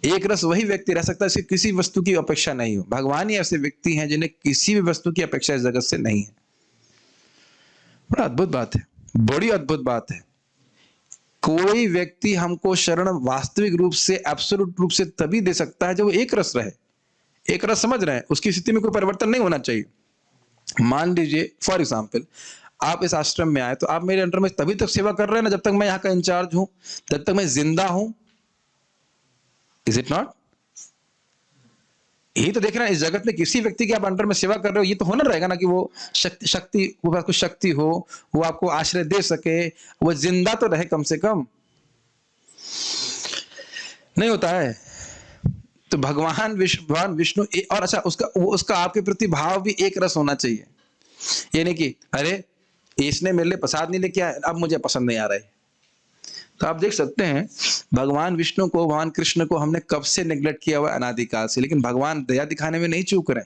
एक रस वही व्यक्ति रह सकता है जिसकी किसी वस्तु की अपेक्षा नहीं हो। भगवान ही ऐसे व्यक्ति हैं जिन्हें किसी भी वस्तु की अपेक्षा इस जगत से नहीं है। बड़ा अद्भुत बात है, बड़ी अद्भुत बात है। कोई व्यक्ति हमको शरण वास्तविक रूप से, एब्सोल्यूट रूप से तभी दे सकता है जब वो एक रस रहे। एक रस समझ रहे हैं, उसकी स्थिति में कोई परिवर्तन नहीं होना चाहिए। मान लीजिए फॉर एग्जाम्पल आप इस आश्रम में आए, तो आप मेरे अंडर में तभी तक सेवा कर रहे हैं ना जब तक मैं यहाँ का इंचार्ज हूं, जब तक मैं जिंदा हूं। Is it not? यही तो देख रहे हैं, इस जगत में किसी व्यक्ति के आप अंडर में सेवा कर रहे हो, ये तो होना रहेगा ना कि वो शक्ति वो आपको शक्ति हो, वो आपको आश्रय दे सके, वो जिंदा तो रहे कम से कम। नहीं होता है। तो भगवान विष्णु और अच्छा उसका आपके प्रति भाव भी एक रस होना चाहिए। ये नहीं कि अरे इसने मेरे लिए प्रसाद नहीं लेके आया, अब मुझे पसंद नहीं आ रहा है। तो आप देख सकते हैं भगवान विष्णु को, भगवान कृष्ण को हमने कब से नेग्लेक्ट किया हुआ, अनादिकाल से, लेकिन भगवान दया दिखाने में नहीं चूक रहे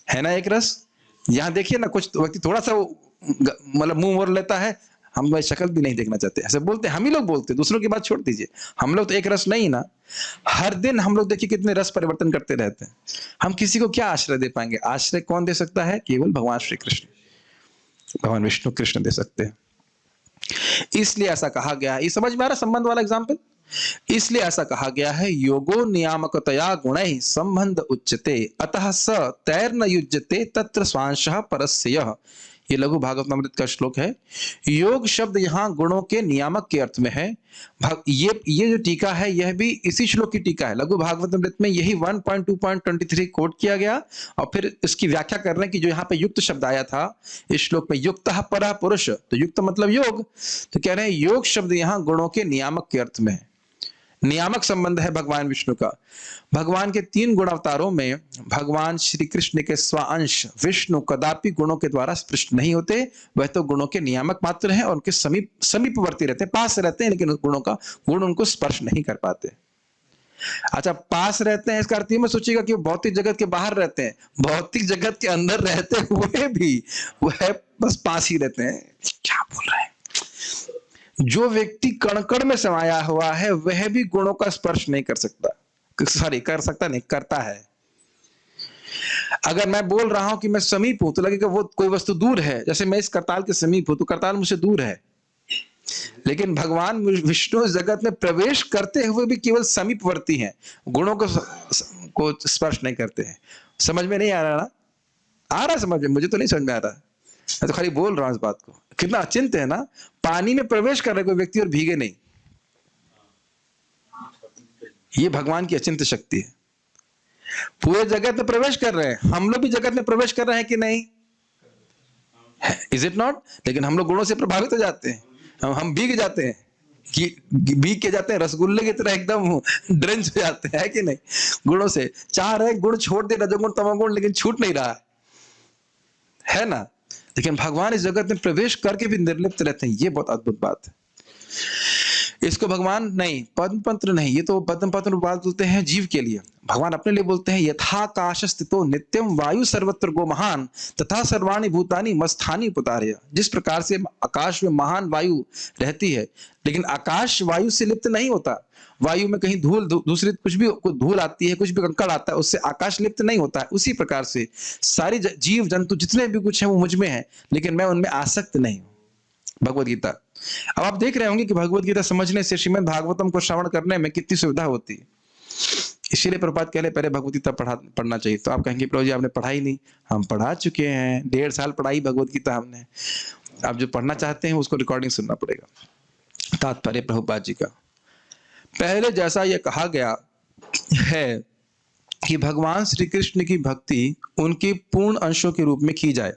है ना। एक रस यहाँ देखिए ना, कुछ व्यक्ति थोड़ा सा मतलब मुंह मोड़ लेता है, हम भाई शक्ल भी नहीं देखना चाहते, ऐसे बोलते हैं। हम ही लोग बोलते हैं, दूसरों की बात छोड़ दीजिए। हम लोग तो एक रस नहीं ना। हर दिन हम लोग देखिए कितने रस परिवर्तन करते रहते हैं। हम किसी को क्या आश्रय दे पाएंगे? आश्रय कौन दे सकता है? केवल भगवान श्री कृष्ण, भगवान विष्णु कृष्ण दे सकते हैं। इसलिए ऐसा कहा गया है, ये समझ में आ रहा संबंध वाला एग्जाम्पल? इसलिए ऐसा कहा गया है, योगो नियामकतया गुणैः संबंध उच्यते अतः स तैर्न युज्यते तत्र स्वांशः परस्य। ये लघु भागवतामृत का श्लोक है। योग शब्द यहाँ गुणों के नियामक के अर्थ में है। ये जो टीका है यह भी इसी श्लोक की टीका है। लघु भागवतामृत में यही 1.2.23 कोट किया गया और फिर इसकी व्याख्या कर रहे हैं कि जो यहाँ पे युक्त शब्द आया था इस श्लोक में, युक्तः परः पुरुष, तो युक्त मतलब योग, तो कह रहे हैं योग शब्द यहाँ गुणों के नियामक के अर्थ में है। नियामक संबंध है भगवान विष्णु का। भगवान के 3 गुण अवतारों में भगवान श्री कृष्ण के स्वांश विष्णु कदापि गुणों के द्वारा स्पृष्ट नहीं होते। वह तो गुणों के नियामक मात्र हैं और उनके समीपवर्ती रहते हैं, पास रहते हैं, लेकिन गुण उनको स्पर्श नहीं कर पाते। अच्छा, पास रहते हैं इसका अर्थ में सोचिएगा कि वो भौतिक जगत के बाहर रहते हैं। भौतिक जगत के अंदर रहते हुए भी वह बस पास ही रहते हैं। क्या बोल रहे हैं? जो व्यक्ति कण-कण में समाया हुआ है वह भी गुणों का स्पर्श नहीं कर सकता, कर सकता नहीं, करता है। अगर मैं बोल रहा हूं कि मैं समीप हूं तो लगेगा वो कोई वस्तु दूर है। जैसे मैं इस करताल के समीप हूं तो करताल मुझसे दूर है, लेकिन भगवान विष्णु जगत में प्रवेश करते हुए भी केवल समीपवर्ती हैं, गुणों को स्पर्श नहीं करते हैं। समझ में नहीं आ रहा ना? आ रहा समझ में? मुझे तो नहीं समझ में आ रहा, मैं तो खाली बोल रहा हूं इस बात को। कितना अचिंत्य है ना, पानी में प्रवेश कर रहे कोई व्यक्ति और भीगे नहीं। ये भगवान की अचिंत्य शक्ति है। पूरे जगत में प्रवेश कर रहे हैं, हम लोग भी जगत में प्रवेश कर रहे हैं कि नहीं? Is it not? लेकिन हम लोग गुणों से प्रभावित हो जाते हैं, हम भीग जाते हैं। भीग के जाते हैं, रसगुल्ले की तरह एकदम ड्रेंच हो जाते हैं, है कि नहीं, गुणों से। चाह रहे गुण छोड़ दे, रजोगुण तमोगुण, लेकिन छूट नहीं रहा है ना। लेकिन भगवान इस जगत में प्रवेश करके भी निर्लिप्त रहते हैं, ये बहुत अद्भुत बात है। इसको भगवान नहीं, पद्म पत्र नहीं, ये तो पद्म पत्र बात बोलते हैं जीव के लिए। भगवान अपने लिए बोलते हैं यथाकाश स्थितो नित्यम वायु सर्वत्र गो महान तथा सर्वाणि भूतानि मस्थानि पुतार्य। जिस प्रकार से आकाश में महान वायु रहती है, लेकिन आकाश वायु से लिप्त नहीं होता। वायु में कहीं धूल दूसरी कुछ भी धूल आती है, कुछ भी कंकड़ आता है, उससे आकाश लिप्त नहीं होता है। उसी प्रकार से सारी जीव जंतु जितने भी कुछ है वो मुझ में है, लेकिन मैं उनमें आसक्त नहीं हूं। भगवत गीता। अब आप देख रहे होंगे कि भगवत गीता समझने से, श्रीमद् भागवतम को श्रवण करने में कितनी सुविधा होती है। इसीलिए प्रभुपाद कह रहे पहले भगवत गीता पढ़ना चाहिए। तो आप कहेंगे प्रभु जी आपने पढ़ाई नहीं। हम पढ़ा चुके हैं, 1.5 साल पढ़ाई भगवत गीता हमने। आप जो पढ़ना चाहते हैं उसको रिकॉर्डिंग सुनना पड़ेगा। तात्पर्य प्रभुपाद जी का, पहले जैसा यह कहा गया है कि भगवान श्री कृष्ण की भक्ति उनके पूर्ण अंशों के रूप में की जाए,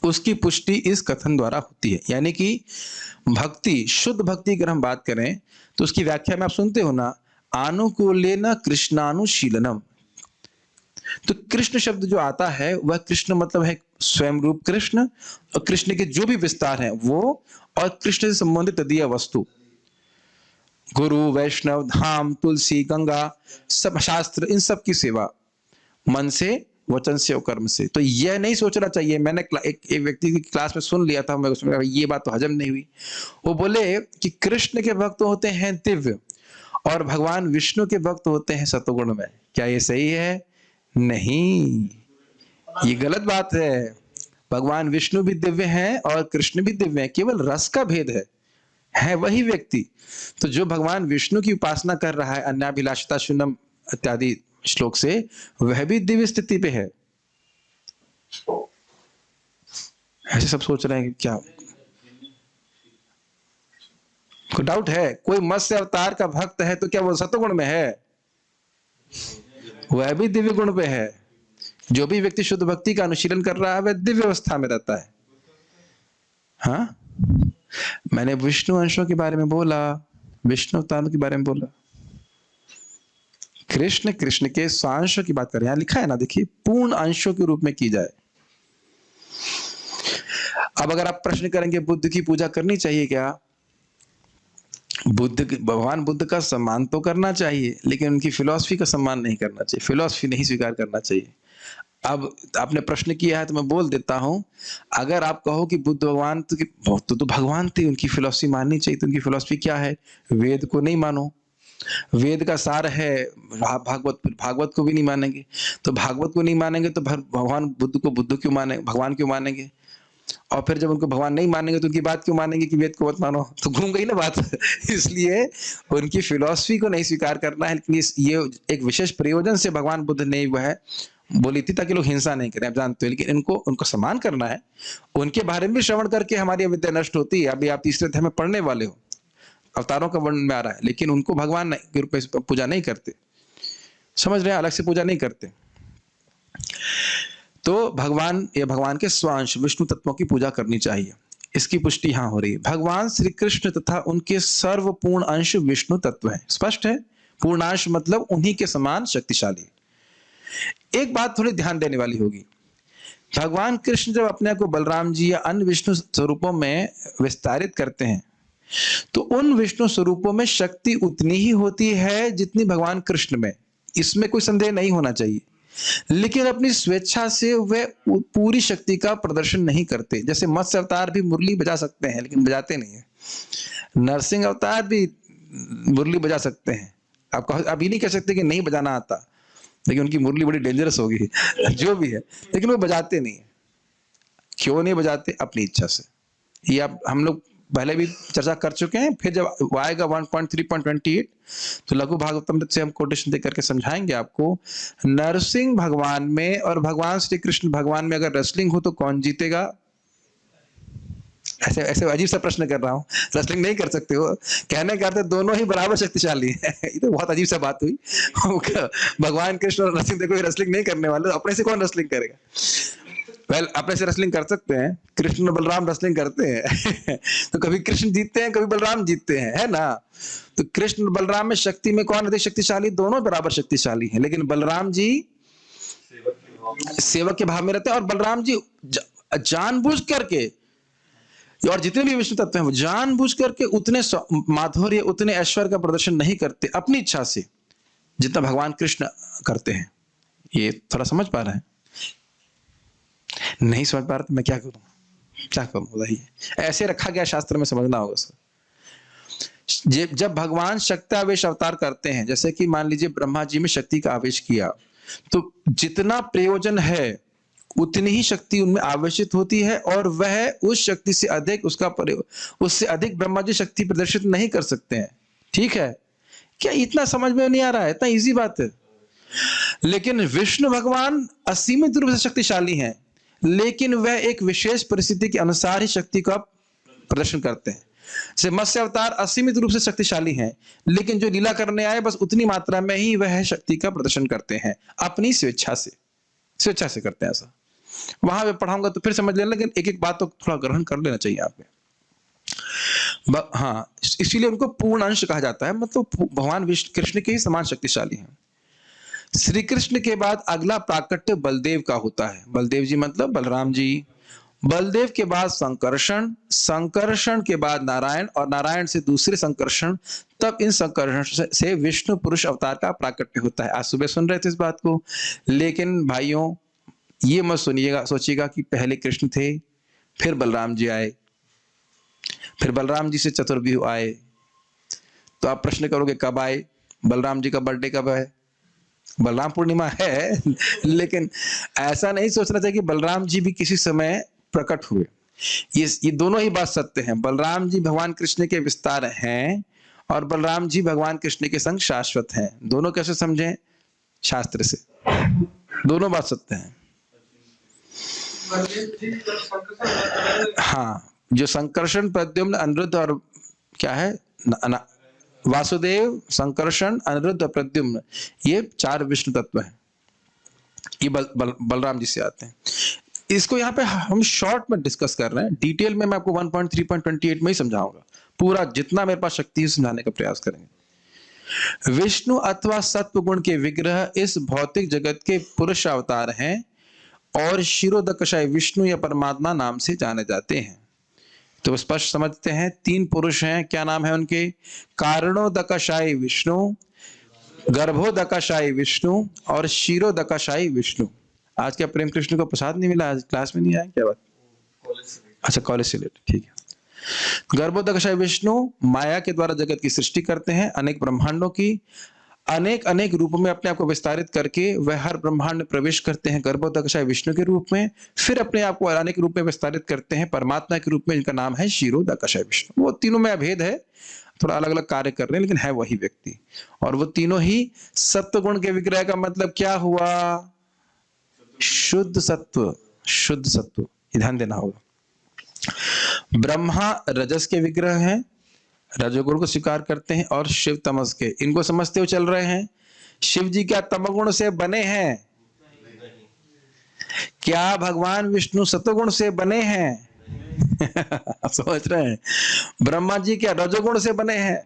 उसकी पुष्टि इस कथन द्वारा होती है। यानी कि भक्ति, शुद्ध भक्ति अगर हम बात करें तो उसकी व्याख्या में आप सुनते हो ना, आनुकूल्येन कृष्णानुशीलनम। तो कृष्ण शब्द जो आता है वह कृष्ण मतलब है स्वयं रूप कृष्ण, और कृष्ण के जो भी विस्तार हैं वो, और कृष्ण से संबंधित तदीय वस्तु, गुरु, वैष्णव, धाम, तुलसी, गंगा, सब शास्त्र, इन सब की सेवा मन से, वचन से और कर्म से। तो यह नहीं सोचना चाहिए, मैंने एक व्यक्ति की क्लास में सुन लिया था, मैं उसमें ये बात तो हजम नहीं हुई। वो बोले कि कृष्ण के भक्त होते हैं दिव्य और भगवान विष्णु के भक्त होते हैं सतोगुण में। क्या ये सही है? नहीं, ये गलत बात है। भगवान विष्णु भी दिव्य हैं और कृष्ण भी दिव्य हैं, केवल रस का भेद है वही व्यक्ति। तो जो भगवान विष्णु की उपासना कर रहा है अन्याभिलाषिता शून्यम इत्यादि श्लोक से, वह भी दिव्य स्थिति पे है। ऐसे सब सोच रहे हैं क्या? कोई डाउट है? कोई मत्स्य अवतार का भक्त है तो क्या वो सतोगुण में है? वह भी दिव्य गुण पे है। जो भी व्यक्ति शुद्ध भक्ति का अनुशीलन कर रहा है वह दिव्य अवस्था में रहता है। हाँ, मैंने विष्णु अंशों के बारे में बोला, विष्णु अवतारों के बारे में बोला। कृष्ण के स्वांशों की बात कर रहे हैं, लिखा है ना, देखिए, पूर्ण अंशों के रूप में की जाए। अब अगर आप प्रश्न करेंगे बुद्ध की पूजा करनी चाहिए क्या? भगवान बुद्ध का सम्मान तो करना चाहिए, लेकिन उनकी फिलॉसफी का सम्मान नहीं करना चाहिए, फिलॉसफी नहीं स्वीकार करना चाहिए। अब आपने प्रश्न किया है तो मैं बोल देता हूं, अगर आप कहो कि बुद्ध भगवान तो भगवान थे, उनकी फिलॉसफी माननी चाहिए, तो उनकी फिलॉसफी क्या है? वेद को नहीं मानो, वेद का सार है भागवत को भी नहीं मानेंगे। तो भागवत को नहीं मानेंगे तो भगवान बुद्ध क्यों माने, भगवान क्यों मानेंगे? और फिर जब उनको भगवान नहीं मानेंगे तो उनकी बात क्यों मानेंगे कि वेद को मत मानो? तो घूम गई ना बात। इसलिए उनकी फिलॉसफी को नहीं स्वीकार करना है, लेकिन ये एक विशेष प्रयोजन से भगवान बुद्ध ने वह बोली थी ताकि लोग हिंसा नहीं करें, आप जानते हो। लेकिन उनको सम्मान करना है, उनके बारे में भी श्रवण करके हमारी अविद्या नष्ट होती है। अभी आप तीसरे अध्याय में पढ़ने वाले हो, अवतारों का वर्णन में आ रहा है, लेकिन उनको भगवान के रूप में पूजा नहीं करते, समझ रहे हैं? अलग से पूजा नहीं करते। तो भगवान के स्वांश विष्णु तत्वों की पूजा करनी चाहिए, इसकी पुष्टि यहां हो रही है। भगवान श्री कृष्ण तथा उनके सर्वपूर्ण अंश विष्णु तत्व है, स्पष्ट है। पूर्णांश मतलब उन्हीं के समान शक्तिशाली। एक बात थोड़ी ध्यान देने वाली होगी, भगवान कृष्ण जब अपने को बलराम जी या अन्य विष्णु स्वरूपों में विस्तारित करते हैं, तो उन विष्णु स्वरूपों में शक्ति उतनी ही होती है जितनी भगवान कृष्ण में, इसमें कोई संदेह नहीं होना चाहिए। लेकिन अपनी स्वेच्छा से वे पूरी शक्ति का प्रदर्शन नहीं करते। जैसे मत्स्य अवतार भी मुरली बजा सकते हैं, लेकिन बजाते नहीं है। नरसिंह अवतार भी मुरली बजा सकते हैं, आप अभी नहीं कह सकते कि नहीं बजाना आता, लेकिन उनकी मुरली बड़ी डेंजरस होगी जो भी है, लेकिन वो बजाते नहीं है। क्यों नहीं बजाते? अपनी इच्छा से। ये आप हम लोग पहले भी चर्चा कर चुके हैं। फिर जब आएगा 1.3.28 तो लघु भागवतम से हम कोटेशन दे करके समझाएंगे आपको। नरसिंह भगवान में और भगवान श्री कृष्ण भगवान में अगर रेसलिंग हो तो कौन जीतेगा? ऐसे अजीब सा प्रश्न कर रहा हूँ, रेसलिंग नहीं कर सकते हो, कहने का अर्थ दोनों ही बराबर शक्तिशाली है। ये तो बहुत अजीब सा बात हुई। भगवान कृष्ण और नरसिंह देखो रेसलिंग नहीं करने वाले, अपने से कौन रेसलिंग करेगा? वेल अपने से रेसलिंग कर सकते हैं, कृष्ण और बलराम रेसलिंग करते हैं तो कभी कृष्ण जीतते हैं, कभी बलराम जीतते हैं, है ना। तो कृष्ण और बलराम में शक्ति में कौन अधिक शक्तिशाली? दोनों बराबर शक्तिशाली हैं, लेकिन बलराम जी सेवक के भाव में रहते हैं और बलराम जी जानबूझ करके, और जितने भी विष्णु तत्व हैं वो जानबूझ करके उतने माधुर्य, उतने ऐश्वर्य का प्रदर्शन नहीं करते अपनी इच्छा से जितना भगवान कृष्ण करते हैं। ये थोड़ा समझ पा रहे हैं? नहीं समझ पा रहे तो मैं क्या करूं, क्या करूं बताइए। ऐसे रखा गया शास्त्र में, समझना होगा उसको। जब भगवान शक्ति आवेश अवतार करते हैं, जैसे कि मान लीजिए ब्रह्मा जी में शक्ति का आवेश किया, तो जितना प्रयोजन है उतनी ही शक्ति उनमें आवेशित होती है, और वह उस शक्ति से अधिक उससे अधिक ब्रह्मा जी शक्ति प्रदर्शित नहीं कर सकते हैं। ठीक है, क्या इतना समझ में नहीं आ रहा है? इतना इजी बात है। लेकिन विष्णु भगवान असीमित रूप से शक्तिशाली हैं, लेकिन वह एक विशेष परिस्थिति के अनुसार ही शक्ति का प्रदर्शन करते हैं। जैसे मत्स्य अवतार असीमित रूप से शक्तिशाली हैं, लेकिन जो लीला करने आए बस उतनी मात्रा में ही वह शक्ति का प्रदर्शन करते हैं, अपनी स्वेच्छा से करते हैं। ऐसा वहां पे पढ़ाऊंगा तो फिर समझ लेना, लेकिन एक एक बात तो थोड़ा ग्रहण कर लेना चाहिए आप में। हाँ, इसीलिए उनको पूर्ण अंश कहा जाता है, मतलब भगवान विष्णु कृष्ण के ही समान शक्तिशाली हैं। श्री कृष्ण के बाद अगला प्राकट्य बलदेव का होता है। बलदेव जी मतलब बलराम जी। बलदेव के बाद संकर्षण, संकर्षण के बाद नारायण, और नारायण से दूसरे संकर्षण, तब इन संकर्षण से विष्णु पुरुष अवतार का प्राकट्य होता है। आज सुबह सुन रहे थे इस बात को, लेकिन भाइयों ये मत सुनिएगा, सोचिएगा कि पहले कृष्ण थे, फिर बलराम जी आए, फिर बलराम जी से चतुर्व्यूह आए। तो आप प्रश्न करोगे कब आए? बलराम जी का बर्थडे कब है? बलराम पूर्णिमा है लेकिन ऐसा नहीं सोचना चाहिए कि बलराम जी भी किसी समय प्रकट हुए। ये दोनों ही बात सत्य हैं। बलराम जी भगवान कृष्ण के विस्तार हैं और बलराम जी भगवान कृष्ण के संग शाश्वत हैं। दोनों कैसे समझें? शास्त्र से। दोनों बात सत्य हैं। हाँ, जो संकर्षण, प्रद्युम्न, अनिरुद्ध और क्या है वासुदेव, संकर्षण, अनिरुद्ध और प्रद्युम्न, ये चार विष्णु तत्व हैं। ये बलराम जी से आते हैं। इसको यहाँ पे हम शॉर्ट में डिस्कस कर रहे हैं, डिटेल में मैं आपको 1.3.28 में ही समझाऊंगा। पूरा जितना मेरे पास शक्ति है समझाने का प्रयास करेंगे। विष्णु अथवा सत्व गुण के विग्रह इस भौतिक जगत के पुरुष अवतार हैं और शिरोदकशाई विष्णु या परमात्मा नाम से जाने जाते हैं। तो स्पष्ट समझते हैं, तीन पुरुष हैं। क्या नाम है उनके? कारणोदकशाई विष्णु, गर्भोदकशाई विष्णु और क्षीरोदकशाई विष्णु। आज क्या प्रेम कृष्ण को प्रसाद नहीं मिला? आज क्लास में नहीं आया? क्या बात? अच्छा, कॉलेज से लेट, ठीक है। गर्भोदकशाई विष्णु माया के द्वारा जगत की सृष्टि करते हैं, अनेक ब्रह्मांडों की, अनेक रूपों में अपने आप को विस्तारित करके वह हर ब्रह्मांड में प्रवेश करते हैं गर्भोदकशाई विष्णु के रूप में। फिर अपने आप को अनेक रूप में विस्तारित करते हैं परमात्मा के रूप में, जिनका नाम है क्षीरोदकशाई विष्णु। वो तीनों में अभेद है, थोड़ा अलग अलग कार्य कर रहे हैं, लेकिन है वही व्यक्ति। और वो तीनों ही सत्व गुण के विग्रह का मतलब क्या हुआ? शुद्ध सत्व, शुद्ध सत्व, ध्यान देना होगा। ब्रह्मा रजस के विग्रह हैं, रजोगुण को स्वीकार करते हैं, और शिव तमस के। इनको समझते हुए चल रहे हैं। शिव जी क्या तमगुण से बने हैं? क्या भगवान विष्णु सतोगुण से बने हैं? समझ रहे हैं? ब्रह्मा जी क्या रजोगुण से बने हैं?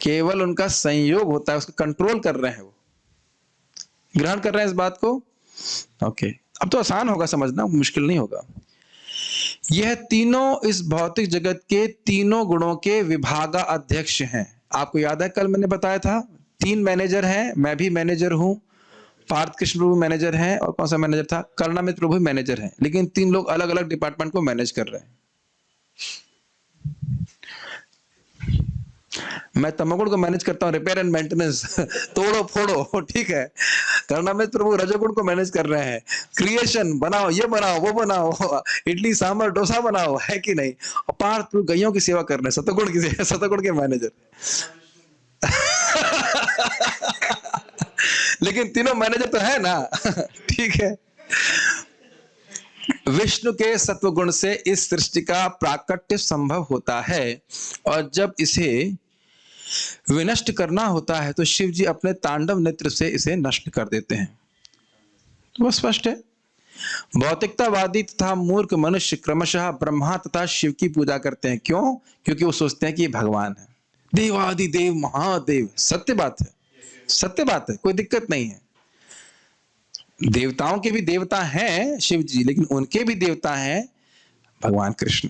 केवल उनका संयोग होता है, उसको कंट्रोल कर रहे हैं, वो ग्रहण कर रहे हैं इस बात को। ओके, अब तो आसान होगा समझना, मुश्किल नहीं होगा। यह तीनों इस भौतिक जगत के तीनों गुणों के विभागा अध्यक्ष हैं। आपको याद है कल मैंने बताया था, 3 मैनेजर हैं, मैं भी मैनेजर हूं, पार्थ कृष्ण प्रभु मैनेजर हैं, और कौन सा मैनेजर था? कर्णामित प्रभु मैनेजर हैं, लेकिन 3 लोग अलग अलग डिपार्टमेंट को मैनेज कर रहे हैं। मैं तमोगुण को मैनेज करता हूँ, रिपेयर एंड मेंटेनेंस, तोड़ो फोड़ो, ठीक है। कर्णामित प्रभु रजोगुण को मैनेज कर रहे हैं, क्रिएशन, बनाओ, ये बनाओ, वो बनाओ, इडली सांभर डोसा बनाओ, है कि नहीं। और पार्थ प्रभु गैयों की सेवा कर रहे हैं, सतोगुण की, सतोगुण के मैनेजर। लेकिन तीनों मैनेजर तो है ना, ठीक है। विष्णु के सत्व गुण से इस सृष्टि का प्राकट्य संभव होता है, और जब इसे विनष्ट करना होता है तो शिव जी अपने तांडव नेत्र से इसे नष्ट कर देते हैं। तो वो स्पष्ट है। भौतिकतावादी तथा मूर्ख मनुष्य क्रमशः ब्रह्मा तथा शिव की पूजा करते हैं। क्यों? क्योंकि वो सोचते हैं कि ये भगवान है, देवादि देव महादेव। सत्य बात है, सत्य बात है, कोई दिक्कत नहीं है। देवताओं के भी देवता हैं शिव जी, लेकिन उनके भी देवता हैं भगवान कृष्ण।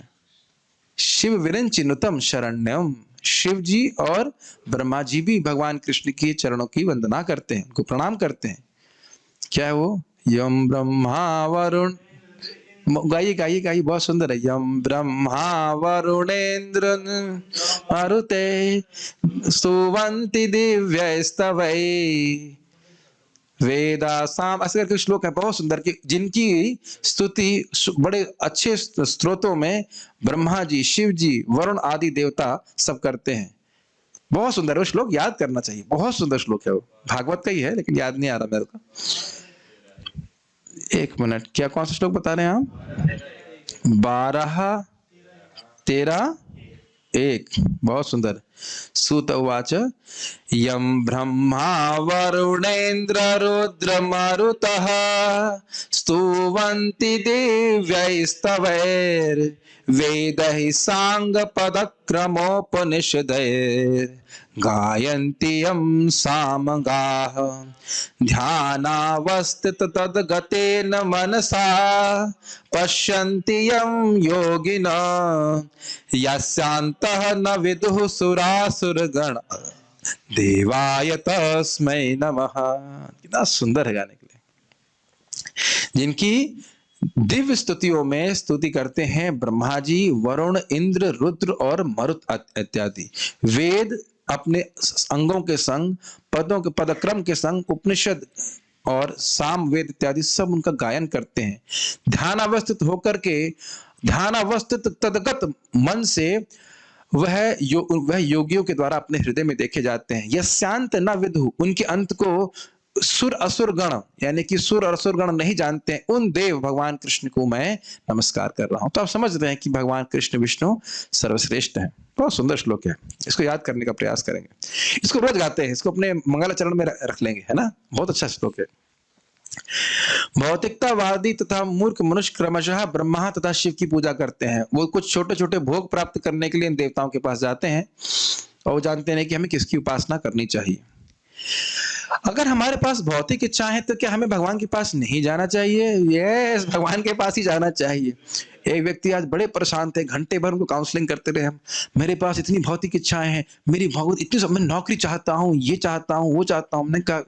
शिव विरंचिनुतम शरण्यम, शिव जी और ब्रह्मा जी भी भगवान कृष्ण के चरणों की वंदना करते हैं, उनको प्रणाम करते हैं। क्या है वो? यम ब्रह्मा वरुण, गाइए गाइए गाइए, बहुत सुंदर है। यम ब्रह्मा वरुणेन्द्र मरुते स्तुवन्ति दिव्यस्तवै वेदासाम, ऐसे करके श्लोक है बहुत सुंदर, कि जिनकी स्तुति बड़े अच्छे स्त्रोतों में ब्रह्मा जी, शिव जी, वरुण आदि देवता सब करते हैं। बहुत सुंदर, वो श्लोक याद करना चाहिए, बहुत सुंदर श्लोक है वो, भागवत का ही है लेकिन याद नहीं आ रहा मेरे को। एक मिनट, क्या कौन सा श्लोक बता रहे हैं आप? 12, 13, 1, बहुत सुंदर। सूत उवाच यम ब्रह्मा वरुणेन्द्र रुद्र मरुतः स्तुवन्ति दिव्यैस्तवैर् वेदैः साङ्गपदक्रमोपनिषदैर् गायन्ति यं सामगाः ध्यानावस्थित तद्गतेन मनसा पश्यन्ति यं योगिनः यस्यान्तः न विदुः सुरासुरगण देवाय तस्मै नमः। कितना सुंदर है गाने के लिए। जिनकी दिव्य स्तुतियों में स्तुति करते हैं ब्रह्मा जी, वरुण, इंद्र, रुद्र और मरुत इत्यादि। वेद अपने अंगों के संग, पदों के पदक्रम के संग, उपनिषद और साम वेद इत्यादि सब उनका गायन करते हैं। ध्यानावस्थित होकर के, ध्यानावस्थित तद्गत मन से वह योगियों के द्वारा अपने हृदय में देखे जाते हैं। यस्यांत न विदु, उनके अंत को सुर असुर गण, यानी कि सुर और असुर गण नहीं जानते हैं, उन देव भगवान कृष्ण को मैं नमस्कार कर रहा हूं। तो आप समझ रहे हैं कि भगवान कृष्ण विष्णु सर्वश्रेष्ठ हैं। बहुत सुंदर श्लोक है, इसको याद करने का प्रयास करेंगे, इसको रोज गाते हैं, इसको अपने मंगलाचरण में रख लेंगे, है ना। बहुत अच्छा श्लोक है। भौतिकतावादी तथा मूर्ख मनुष्य क्रमशः ब्रह्मा तथा शिव की पूजा करते हैं। वो कुछ छोटे छोटे भोग प्राप्त करने के लिए इन देवताओं के पास जाते हैं और वो जानते हैं कि हमें किसकी उपासना करनी चाहिए। अगर हमारे पास भौतिक इच्छा है तो क्या हमें भगवान के पास नहीं जाना चाहिए? यस, भगवान के पास ही जाना चाहिए। एक व्यक्ति आज बड़े परेशान थे, घंटे भर उनको काउंसलिंग करते रहे हम, मेरे पास इतनी भौतिक इच्छाएं हैं, मेरी भगवत इतनी सब, मैं नौकरी चाहता हूँ, ये चाहता हूँ, वो चाहता हूँ। हमने कहा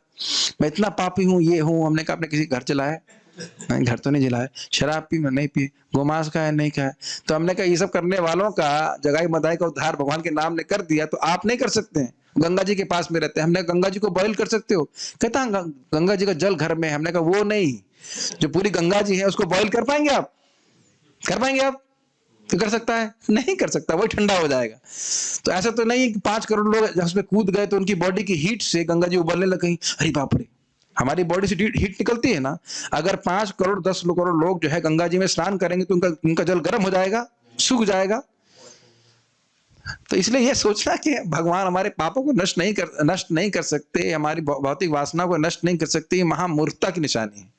मैं इतना पापी हूँ, ये हूँ। हमने कहा आपने किसी घर चलाया? नहीं, घर तो नहीं जलाया। शराब पी? मैं नहीं पी। गोमांस खाया? नहीं खाया। तो हमने कहा ये सब करने वालों का जगाई मदाई का उद्धार भगवान के नाम ने कर दिया, तो आप नहीं कर सकते हैं। गंगा जी के पास में रहते हैं, हमने गंगा जी को बॉईल कर सकते हो? कहता है गंगा जी का जल घर में। हमने कहा वो नहीं, जो पूरी गंगा जी है उसको बॉईल कर पाएंगे आप? कर पाएंगे आप? तो कर सकता है? नहीं कर सकता, वही ठंडा हो जाएगा। तो ऐसा तो नहीं कि 5 करोड़ लोग उसमें कूद गए तो उनकी बॉडी की हीट से गंगा जी उबलने लग गई। अरे बाप रे, हमारी बॉडी से हीट निकलती है ना। अगर 5 करोड़ 10 करोड़ लोग जो है गंगा जी में स्नान करेंगे तो उनका जल गर्म हो जाएगा, सूख जाएगा। तो इसलिए यह सोचना कि भगवान हमारे पापों को नष्ट नहीं कर सकते, हमारी भौतिक वासना को नष्ट नहीं कर सकते, ये महामूर्खता की निशानी है।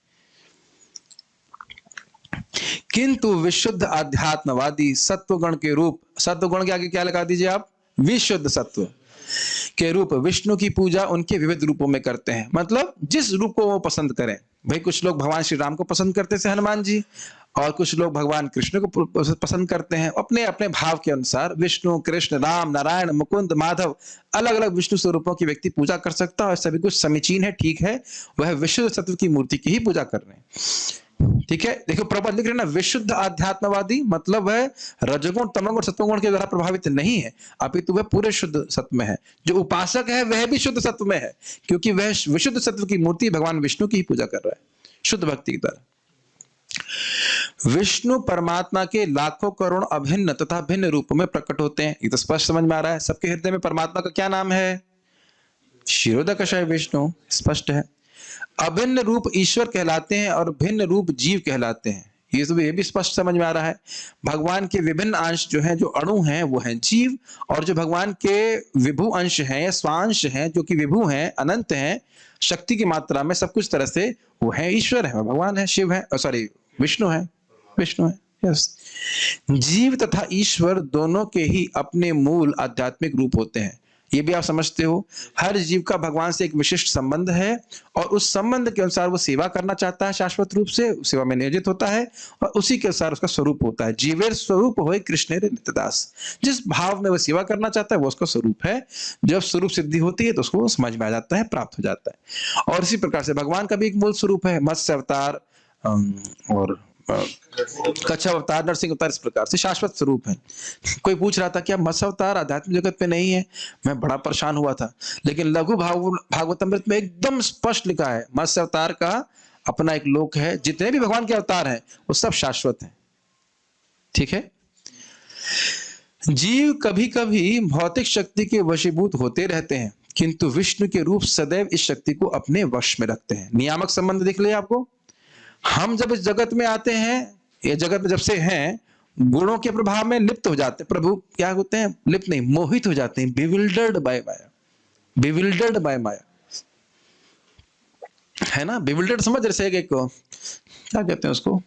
किंतु विशुद्ध आध्यात्मवादी सत्वगुण के रूप, सत्वगुण के आगे क्या लगा दीजिए आप? विशुद्ध सत्व के रूप विष्णु की पूजा उनके विविध रूपों में करते हैं। मतलब जिस रूप को वो पसंद करें। भाई कुछ लोग भगवान श्री राम को पसंद करते थे, हनुमान जी, और कुछ लोग भगवान कृष्ण को पसंद करते हैं। अपने अपने भाव के अनुसार विष्णु, कृष्ण, राम, नारायण, मुकुंद, माधव, अलग अलग विष्णु स्वरूपों की व्यक्ति पूजा कर सकता है और सभी कुछ समीचीन है, ठीक है। वह विशुद्ध सत्व की मूर्ति की ही पूजा कर रहे हैं, ठीक है। देखो प्रभुपाद लिख रहे हैं ना, विशुद्ध आध्यात्मवादी मतलब वह रजोगुण, तमोगुण, सत्वगुण के द्वारा प्रभावित नहीं है, अपितु वह पूरे शुद्ध सत्व में है। जो उपासक है वह भी शुद्ध सत्व में है, क्योंकि वह विशुद्ध सत्व की मूर्ति भगवान विष्णु की ही पूजा कर रहा है शुद्ध भक्ति के द्वारा। विष्णु परमात्मा के लाखों करोड़ अभिन्न तथा भिन्न रूपों में प्रकट होते हैं। ये तो स्पष्ट समझ में आ रहा है। सबके हृदय में परमात्मा का क्या नाम है? क्षीरोदकशय विष्णु, स्पष्ट है। अभिन्न रूप ईश्वर कहलाते हैं और भिन्न रूप जीव कहलाते हैं। ये भी स्पष्ट समझ में आ रहा है। भगवान के विभिन्न अंश जो हैं, जो अणु हैं, वो हैं जीव, और जो भगवान के विभु अंश हैं, स्वांश हैं, जो कि विभु हैं, अनंत हैं, शक्ति की मात्रा में सब कुछ तरह से वो है, ईश्वर है, भगवान है, शिव है, सॉरी विष्णु है, यस। जीव तथा ईश्वर दोनों के ही अपने मूल आध्यात्मिक रूप होते हैं, ये भी आप समझते हो। हर जीव का भगवान से एक विशिष्ट संबंध है और उस संबंध के अनुसार वो सेवा करना चाहता है, शाश्वत रूप से सेवा में नियोजित होता है और उसी के अनुसार उसका स्वरूप होता है। जीवेर स्वरूप होए कृष्णेर नित्यदास, जिस भाव में वो सेवा करना चाहता है वो उसका स्वरूप है। जब स्वरूप सिद्धि होती है तो उसको समझ में आ जाता है, प्राप्त हो जाता है। और इसी प्रकार से भगवान का भी एक मूल स्वरूप है, मत्स्य अवतार और कच्छप अवतार, नरसिंह अवतार, इस प्रकार से शाश्वत स्वरूप है। कोई पूछ रहा था कि मत्स्य अवतार आध्यात्मिक जगत में नहीं है, मैं बड़ा परेशान हुआ था, लेकिन लघु भागवतमृत में एकदम स्पष्ट लिखा है मत्स्य अवतार का अपना एक लोक है, जितने भी भगवान के अवतार हैं वो सब शाश्वत हैं। ठीक है। जीव कभी कभी भौतिक शक्ति के वशीभूत होते रहते हैं, किंतु विष्णु के रूप सदैव इस शक्ति को अपने वश में रखते हैं। नियामक संबंध दिख लिया आपको। हम जब इस जगत में आते हैं, ये जगत में जब से हैं, गुणों के प्रभाव में लिप्त हो जाते हैं। प्रभु क्या होते हैं? लिप्त नहीं, मोहित हो जाते हैं, बिविल्डर्ड बाय माया, बिविल्डर्ड बाय माया, है ना। बिविल्डर्ड समझ, जैसे एक क्या कहते हैं उसको,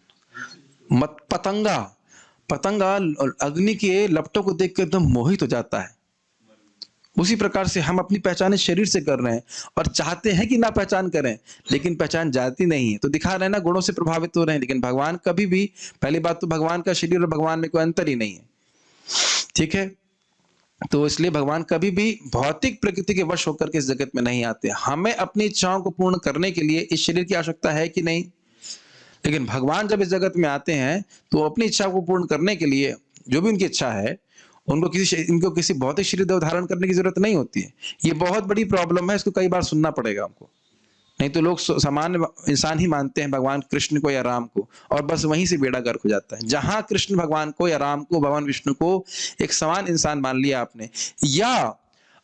पतंगा अग्नि के लपटों को देख कर एकदम मोहित हो जाता है। उसी प्रकार से हम अपनी पहचान शरीर से कर रहे हैं और चाहते हैं कि ना पहचान करें, लेकिन पहचान जाती नहीं है, तो दिखा रहे हैं ना, गुणों से प्रभावित हो रहे हैं। लेकिन भगवान कभी भी, पहली बात तो भगवान का शरीर और भगवान में कोई अंतर ही नहीं है। ठीक है। तो इसलिए भगवान कभी भी भौतिक प्रकृति के वश होकर के इस जगत में नहीं आते। हमें अपनी इच्छाओं को पूर्ण करने के लिए इस शरीर की आवश्यकता है कि नहीं? लेकिन भगवान जब इस जगत में आते हैं तो अपनी इच्छा को पूर्ण करने के लिए, जो भी उनकी इच्छा है, इनको किसी भौतिक शरीर धारण करने की जरूरत नहीं होती है। ये बहुत बड़ी प्रॉब्लम है, इसको कई बार सुनना पड़ेगा हमको। नहीं तो लोग सामान्य इंसान ही मानते हैं भगवान कृष्ण को या राम को, और बस वहीं से बेड़ा गर्क हो जाता है। जहां कृष्ण भगवान को या राम को, भगवान विष्णु को एक समान इंसान मान लिया आपने या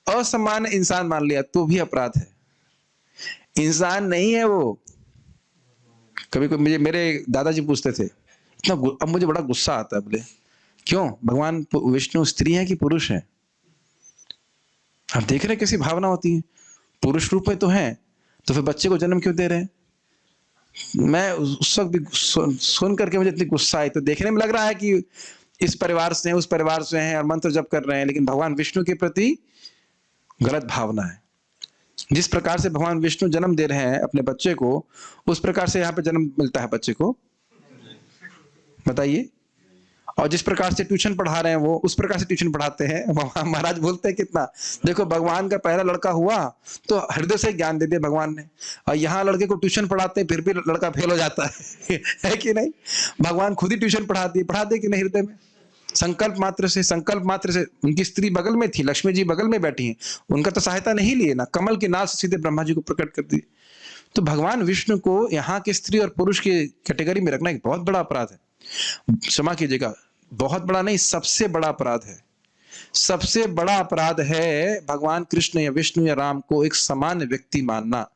असामान्य इंसान मान लिया तो भी अपराध है। इंसान नहीं है वो। कभी कभी मेरे दादाजी पूछते थे, इतना अब मुझे बड़ा गुस्सा आता है, बोले क्यों? भगवान विष्णु स्त्री है कि पुरुष है? आप देख रहे हैं कैसी भावना होती है। पुरुष रूप में तो है, तो फिर बच्चे को जन्म क्यों दे रहे हैं? मैं उस वक्त भी सुन करके मुझे इतनी गुस्सा आई। तो देखने में लग रहा है कि इस परिवार से हैं, उस परिवार से हैं और मंत्र जप कर रहे हैं, लेकिन भगवान विष्णु के प्रति गलत भावना है। जिस प्रकार से भगवान विष्णु जन्म दे रहे हैं अपने बच्चे को, उस प्रकार से यहाँ पे जन्म मिलता है बच्चे को, बताइए। और जिस प्रकार से ट्यूशन पढ़ा रहे हैं वो, उस प्रकार से ट्यूशन पढ़ाते हैं। महाराज बोलते हैं कितना, देखो भगवान का पहला लड़का हुआ तो हृदय से ज्ञान दे दिया भगवान ने, और यहाँ लड़के को ट्यूशन पढ़ाते हैं फिर भी लड़का फेल हो जाता है कि नहीं? भगवान खुद ही ट्यूशन पढ़ा दिए कि नहीं? हृदय में संकल्प मात्र से उनकी स्त्री बगल में थी, लक्ष्मी जी बगल में बैठी हैं, उनका तो सहायता नहीं लिए ना, कमल के नाल से सीधे ब्रह्मा जी को प्रकट कर दिए। तो भगवान विष्णु को यहाँ के स्त्री और पुरुष की कैटेगरी में रखना एक बहुत बड़ा अपराध है। क्षमा कीजिएगा, बहुत बड़ा नहीं, सबसे बड़ा अपराध है। सबसे बड़ा अपराध है भगवान कृष्ण या विष्णु या राम को एक समान व्यक्ति मानना।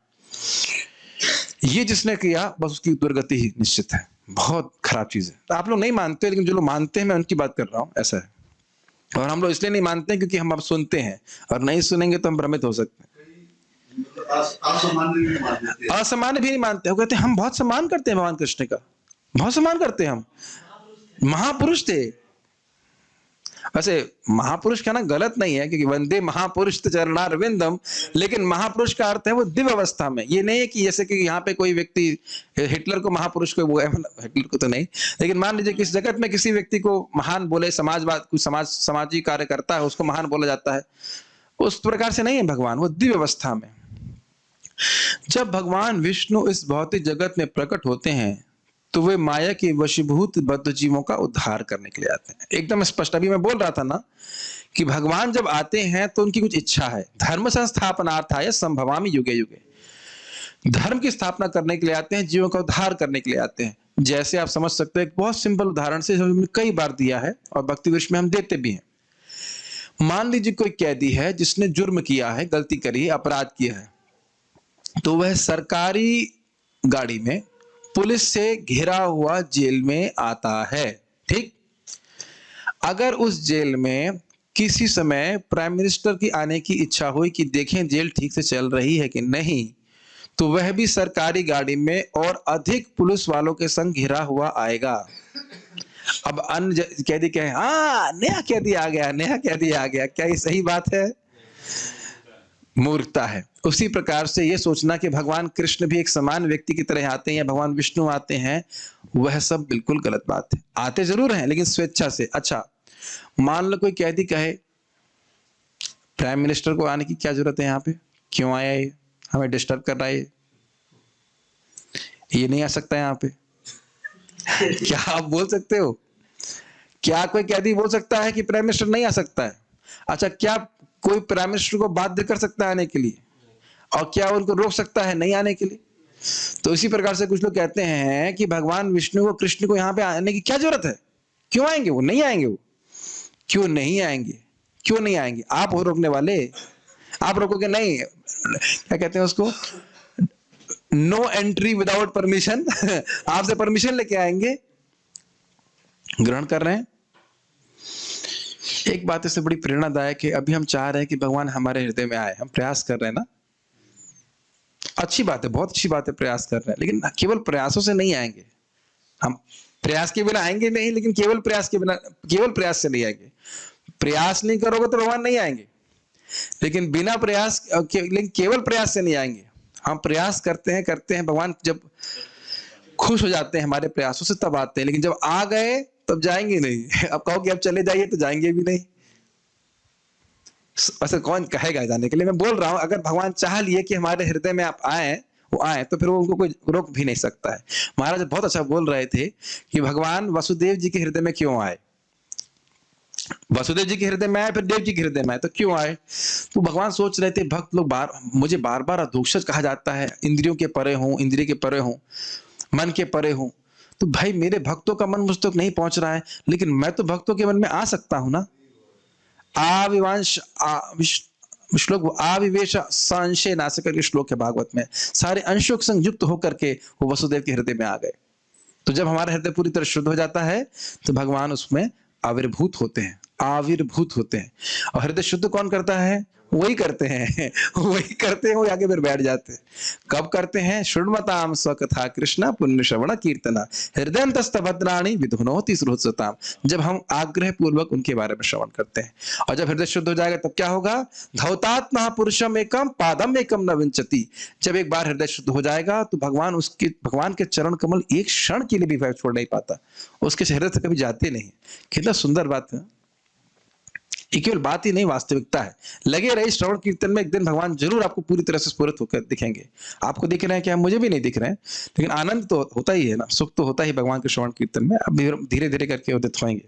ये जिसने किया बस उसकी दुर्गति ही निश्चित है, बहुत खराब चीज है। तो आप लोग नहीं मानते, लेकिन जो लोग मानते हैं मैं उनकी बात कर रहा हूं, ऐसा है। और हम लोग इसलिए नहीं मानते हैं क्योंकि हम अब सुनते हैं, और नहीं सुनेंगे तो हम भ्रमित हो सकते हैं। असामान्य भी नहीं मानते हो, कहते हैं हम बहुत सम्मान करते हैं भगवान कृष्ण का, बहुत सम्मान करते हैं, हम महापुरुष थे। वैसे महापुरुष कहना गलत नहीं है, क्योंकि वंदे महापुरुष चरणारविंदम, लेकिन महापुरुष का अर्थ है वो दिव्य अवस्था में। ये नहीं है कि जैसे कि यहाँ पे कोई व्यक्ति हिटलर को महापुरुष को, वो हिटलर को तो नहीं, लेकिन मान लीजिए कि इस जगत में किसी व्यक्ति को महान बोले, समाजवाद कुछ सामाजिक कार्य करता है उसको महान बोला जाता है, उस प्रकार से नहीं है भगवान, वो दिव्य अवस्था में। जब भगवान विष्णु इस भौतिक जगत में प्रकट होते हैं तो वे माया के वशीभूत बद्ध जीवों का उद्धार करने के लिए आते हैं। एकदम स्पष्ट, अभी मैं बोल रहा था ना कि भगवान जब आते हैं तो उनकी कुछ इच्छा है। धर्म संस्थापनार्थाय संभवामि युगे युगे, धर्म की स्थापना करने के लिए आते हैं, जीवों का उद्धार करने के लिए आते हैं। जैसे आप समझ सकते हैं, एक बहुत सिंपल उदाहरण से हमने कई बार दिया है और भक्ति वृक्ष में हम देते भी हैं। मान लीजिए कोई कैदी है जिसने जुर्म किया है, गलती करी है, अपराध किया है, तो वह सरकारी गाड़ी में पुलिस से घिरा हुआ जेल में आता है। ठीक, अगर उस जेल में किसी समय प्राइम मिनिस्टर की आने की इच्छा हुई कि देखें जेल ठीक से चल रही है कि नहीं, तो वह भी सरकारी गाड़ी में और अधिक पुलिस वालों के संग घिरा हुआ आएगा। अब अन्य कैदी कहे, हाँ नया कैदी आ गया, नया कैदी आ गया, क्या ये सही बात है? मूर्खता है। उसी प्रकार से ये सोचना कि भगवान कृष्ण भी एक समान व्यक्ति की तरह आते हैं या भगवान विष्णु आते हैं, वह सब बिल्कुल गलत बात है। आते जरूर हैं लेकिन स्वेच्छा से। अच्छा, मान लो कोई कैदी कहे प्राइम मिनिस्टर को आने की क्या जरूरत है, यहाँ पे क्यों आया ये, हमें डिस्टर्ब कर रहा है, ये नहीं आ सकता यहाँ पे। क्या आप बोल सकते हो? क्या कोई कैदी बोल सकता है कि प्राइम मिनिस्टर नहीं आ सकता है? अच्छा, क्या कोई प्राइम मिनिस्टर को बाध्य कर सकता है आने के लिए? और क्या उनको रोक सकता है नहीं आने के लिए? तो इसी प्रकार से कुछ लोग कहते हैं कि भगवान विष्णु को, कृष्ण को यहाँ पे आने की क्या जरूरत है, क्यों आएंगे वो, नहीं आएंगे वो। क्यों नहीं आएंगे? क्यों नहीं आएंगे? आप हो रोकने वाले? आप रोकोगे नहीं, क्या कहते हैं उसको, नो एंट्री विदाउट परमिशन। आपसे परमिशन लेके आएंगे, ग्रहण कर रहे हैं। एक बात इससे बड़ी प्रेरणादायक है, अभी हम चाह रहे हैं कि भगवान हमारे हृदय में आए, हम प्रयास कर रहे हैं ना, अच्छी बात है, बहुत अच्छी बात है, प्रयास कर रहे हैं, लेकिन केवल प्रयासों से नहीं आएंगे। हम प्रयास के बिना आएंगे नहीं, लेकिन केवल प्रयास के बिना, केवल प्रयास से नहीं आएंगे। प्रयास नहीं करोगे तो भगवान नहीं आएंगे, लेकिन बिना प्रयास, लेकिन केवल प्रयास से नहीं आएंगे। हम प्रयास करते हैं, भगवान जब खुश हो जाते हैं हमारे प्रयासों से तब आते हैं, लेकिन जब आ गए तब जाएंगे नहीं। अब कहो कि अब चले जाइए तो जाएंगे भी नहीं। वैसे कौन कहेगा जाने के लिए? मैं बोल रहा हूं, अगर भगवान चाह लिए कि हमारे हृदय में आप आए, वो आए, तो फिर वो उनको कोई रोक भी नहीं सकता है। महाराज बहुत अच्छा बोल रहे थे कि भगवान वसुदेव जी के हृदय में क्यों आए। वसुदेव जी के हृदय में आए, फिर देव जी के हृदय में आए, तो क्यों आए? तो भगवान सोच रहे थे, भक्त लोग मुझे बार बार अधोक्षज कहा जाता है, इंद्रियों के परे हूं, इंद्रिय के परे हूं, मन के परे हूं। तो भाई मेरे भक्तों का मन मुझ तक नहीं पहुंच रहा है, लेकिन मैं तो भक्तों के मन में आ सकता हूं ना। आविवांश श्लोक, आविवेश संशय नासिक के श्लोक है भागवत में। सारे अंशों के संग युक्त होकर के वो वसुदेव के हृदय में आ गए। तो जब हमारा हृदय पूरी तरह शुद्ध हो जाता है तो भगवान उसमें आविर्भूत होते हैं, आविर्भूत होते हैं। और हृदय शुद्ध कौन करता है? वही करते हैं, वही करते हैं, वो आगे फिर बैठ जाते हैं। कब करते हैं? शृण्वताम स्वकथा कृष्ण पुण्य श्रवण कीर्तना हृदयन्तस्तभद्राणि विधुनोति सुहृत्सताम। जब हम आग्रह पूर्वक उनके बारे में श्रवण करते हैं, और जब हृदय शुद्ध हो जाएगा तब क्या होगा? धौतात् महापुरुषम एकम पादम एकम न विंचति। जब एक बार हृदय शुद्ध हो जाएगा तो भगवान के चरण कमल एक क्षण के लिए भी वह छोड़ नहीं पाता, उसके हृदय से कभी जाते नहीं। कितना सुंदर बात है। ये केवल बात ही नहीं, वास्तविकता है। लगे रहे श्रवण कीर्तन में, एक दिन भगवान जरूर आपको पूरी तरह से स्फुरित होकर दिखेंगे। आपको दिख रहे हैं क्या? मुझे भी नहीं दिख रहे हैं, लेकिन आनंद तो होता ही है ना, सुख तो होता ही भगवान के श्रवण कीर्तन में। अब धीरे धीरे करके उदित होंगे।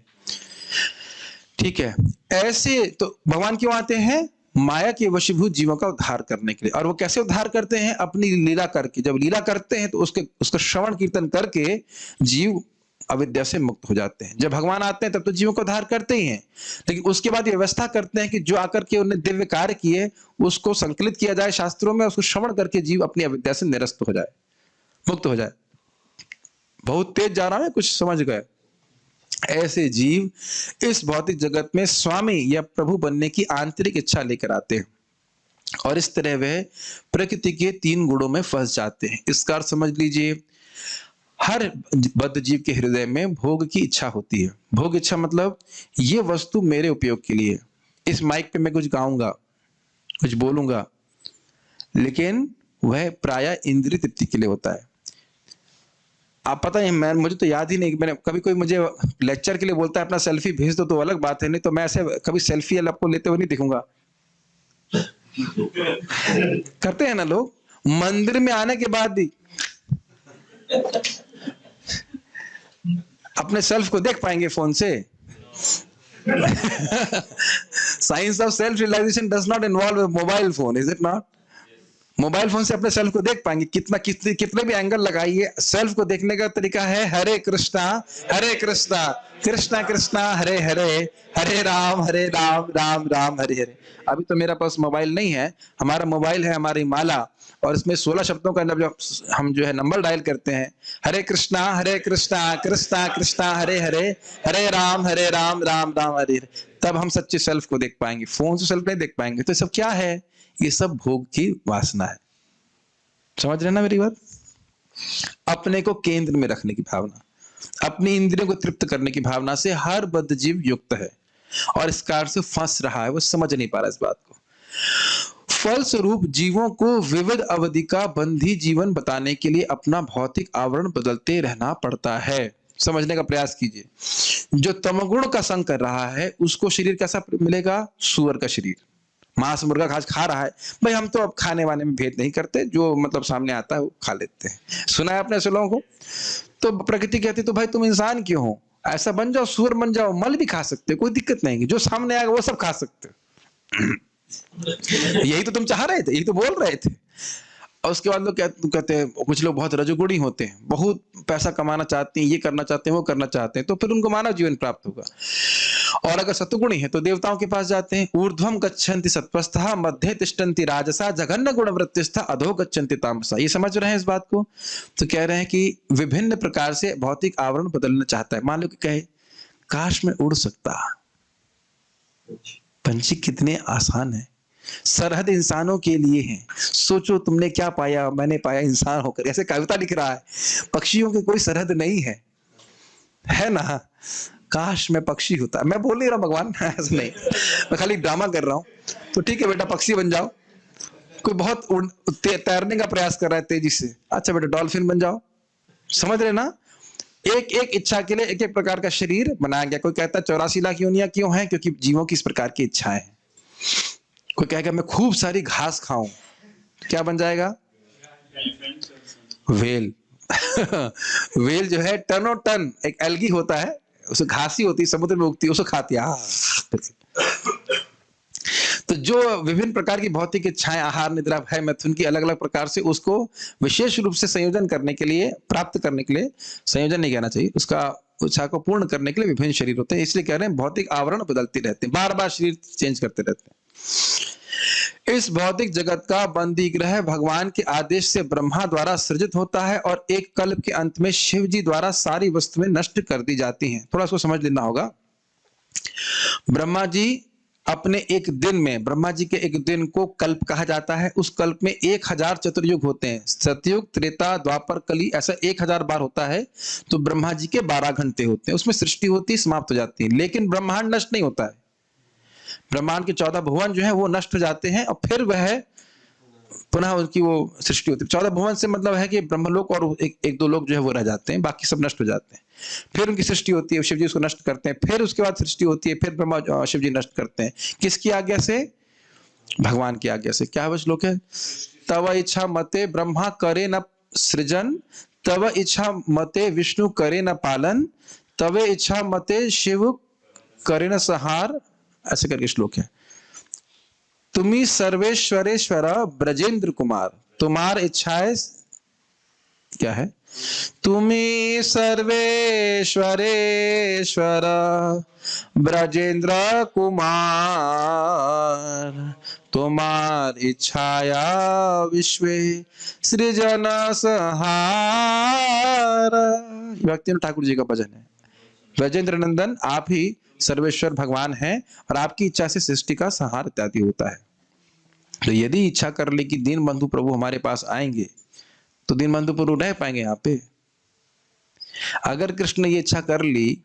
ठीक है, ऐसे तो भगवान क्यों आते हैं? माया के वशीभूत जीवों का उद्धार करने के लिए। और वो कैसे उद्धार करते हैं? अपनी लीला करके। जब लीला करते हैं तो उसका श्रवण कीर्तन करके जीव अविद्या से मुक्त हो जाते हैं। जब भगवान आते हैं तब तो जीवों को उद्धार करते ही हैं, लेकिन उसके बाद व्यवस्था करते हैं कि जो आकर के उन्हें दिव्य कार्य किए उसको संकलित किया जाए शास्त्रों में, उसको श्रवण करके जीव अपनी अविद्या से निरस्त हो जाए, मुक्त हो जाए। बहुत तेज जा रहा है, कुछ समझ गए? ऐसे जीव इस भौतिक जगत में स्वामी या प्रभु बनने की आंतरिक इच्छा लेकर आते हैं, और इस तरह वह प्रकृति के 3 गुणों में फंस जाते हैं। इसका अर्थ समझ लीजिए, हर बद्ध जीव के हृदय में भोग की इच्छा होती है। भोग इच्छा मतलब ये वस्तु मेरे उपयोग के लिए, इस माइक पे मैं कुछ गाऊंगा, कुछ बोलूंगा, लेकिन वह प्रायः इंद्रिय तृप्ति के लिए होता है। आप पता है, मुझे तो याद ही नहीं, मैंने कभी कोई मुझे लेक्चर के लिए बोलता है अपना सेल्फी भेज दो तो अलग बात है, नहीं तो मैं ऐसे कभी सेल्फी आपको लेते हुए नहीं दिखूंगा। करते हैं ना लोग, मंदिर में आने के बाद भी अपने सेल्फ को देख पाएंगे फोन से। Science of self realization does not involve mobile phone, is it not? Mobile phone से अपने सेल्फ को देख पाएंगे। कितने भी एंगल लगाइए, सेल्फ को देखने का तरीका है हरे कृष्णा कृष्णा कृष्णा हरे हरे, हरे राम राम राम हरे हरे। अभी तो मेरा पास मोबाइल नहीं है, हमारा मोबाइल है हमारी माला, और इसमें 16 शब्दों का हम जो है नंबर डायल करते हैं, हरे कृष्णा कृष्णा कृष्णा हरे हरे, हरे राम राम राम हरे हरे। तब हम सच्चे सेल्फ को देख पाएंगे, फोन से सेल्फ नहीं देख पाएंगे। तो सब क्या है? ये सब भोग की वासना है। समझ रहे ना मेरी बात? अपने को केंद्र में रखने की भावना, अपनी इंद्रियों को तृप्त करने की भावना से हर बद्ध जीव युक्त है और इस कारण से फंस रहा है, वो समझ नहीं पा रहा इस बात को। फलस्वरूप जीवों को विविध अवधि का बंधी जीवन बताने के लिए अपना भौतिक आवरण बदलते रहना पड़ता है। समझने का प्रयास कीजिए। जो तमगुण का संग कर रहा है उसको शरीर कैसा मिलेगा? सुअर का शरीर। मांस मुर्गा घास खा रहा है, भाई हम तो अब खाने वाने में भेद नहीं करते, जो मतलब सामने आता है वो खा लेते हैं। सुना है आपने ऐसे लोगों को? तो प्रकृति कहती तो भाई तुम इंसान क्यों हो, ऐसा बन जाओ, सुअर बन जाओ, मल भी खा सकते हो, कोई दिक्कत नहीं, जो सामने आएगा वो सब खा सकते हो। यही तो तुम चाह रहे थे, यही तो बोल रहे थे। और उसके बाद लोग कहते हैं, कुछ लोग बहुत रजोगुणी होते हैं, बहुत पैसा कमाना चाहते हैं, ये करना चाहते हैं, वो करना चाहते हैं, तो फिर उनको मानव जीवन प्राप्त होगा। और अगर सत्वगुणी है तो देवताओं के पास जाते हैं। ऊर्ध्वम गच्छन्ति सत्वस्था मध्य तिष्ठन्ति राजसा जघन्य गुणवृत्तिस्था अधो गच्छन्ति तामसा। ये समझ रहे हैं इस बात को? तो कह रहे हैं कि विभिन्न प्रकार से भौतिक आवरण बदलना चाहता है। मान लो कि कहे काश मैं उड़ सकता। पंछी कितने आसान है, सरहद इंसानों के लिए है। सोचो तुमने क्या पाया, मैंने पाया इंसान होकर। ऐसे कविता लिख रहा है, पक्षियों की कोई सरहद नहीं है ना? काश मैं पक्षी होता। मैं बोल नहीं रहा भगवान, ऐसा नहीं, मैं खाली ड्रामा कर रहा हूं। तो ठीक है बेटा, पक्षी बन जाओ। कोई बहुत तैरने का प्रयास कर रहा है तेजी से, अच्छा बेटा डॉल्फिन बन जाओ। समझ रहे ना? एक एक इच्छा के लिए एक एक प्रकार का शरीर बनाया गया। कोई कहता है 84 लाख योनियां क्यों है? क्योंकि जीवों की इस प्रकार की इच्छाएं हैं। कोई कहेगा मैं खूब सारी घास खाऊं, क्या बन जाएगा? वेल। वेल जो है टनों टन एक एल्गी होता है, उसे घास ही होती है, समुद्र में उगती है, उसे खाती है। तो जो विभिन्न प्रकार की भौतिक इच्छाएं, आहार निद्रा भय मैथुन की अलग अलग प्रकार से, उसको विशेष रूप से संयोजन करने के लिए, प्राप्त करने के लिए, संयोजन नहीं कहना चाहिए, उसका इच्छा को पूर्ण करने के लिए विभिन्न शरीर होते हैं। इसलिए कह रहे हैं भौतिक आवरण बदलते रहते हैं, बार बार शरीर चेंज करते रहते हैं। इस भौतिक जगत का बंदी ग्रह भगवान के आदेश से ब्रह्मा द्वारा सृजित होता है और एक कल्प के अंत में शिव जी द्वारा सारी वस्तुएं नष्ट कर दी जाती हैं। थोड़ा इसको समझ लेना होगा। ब्रह्मा जी अपने एक दिन में, ब्रह्मा जी के एक दिन को कल्प कहा जाता है। उस कल्प में 1000 चतुर्युग होते हैं, सतयुग त्रेता द्वापर कली, ऐसा 1000 बार होता है। तो ब्रह्मा जी के 12 घंटे होते हैं, उसमें सृष्टि होती है, समाप्त हो जाती है। लेकिन ब्रह्मांड नष्ट नहीं होता है। ब्रह्मांड के 14 भुवन जो है वो नष्ट हो जाते हैं और फिर वह पुनः उनकी वो सृष्टि होती है। 14 भुवन से मतलब है कि ब्रह्मलोक और एक दो लोग जो है वो रह जाते हैं, बाकी सब नष्ट हो जाते हैं। फिर उनकी सृष्टि होती है, शिव जी उसको नष्ट करते हैं। फिर उसके बाद सृष्टि होती है, फिर ब्रह्मा शिव जी नष्ट करते हैं। किसकी आज्ञा से? भगवान की आज्ञा से। क्या है वो श्लोक है? तव इच्छा मते ब्रह्मा करे न सृजन, तव इच्छा मते विष्णु करे न पालन, तव इच्छा मते शिव करे न संहार, ऐसे करके श्लोक है। तुम्ही सर्वेश्वरेश्वर ब्रजेंद्र कुमार, तुम्हार इच्छाएं क्या है? तुम्ही सर्वेश्वरेश्वर ब्रजेंद्र कुमार, तुम्हार इच्छाया विश्वे सृजन संहार। भक्ति ठाकुर जी का भजन है। ब्रजेंद्र नंदन आप ही सर्वेश्वर भगवान हैं और आपकी इच्छा से सृष्टि का संहार इत्यादि होता है। तो यदि इच्छा कर ले कि दीन बंधु प्रभु हमारे पास आएंगे तो दीन बंधु प्रभु रह पाएंगे यहाँ पे? अगर कृष्ण ने ये इच्छा कर ली,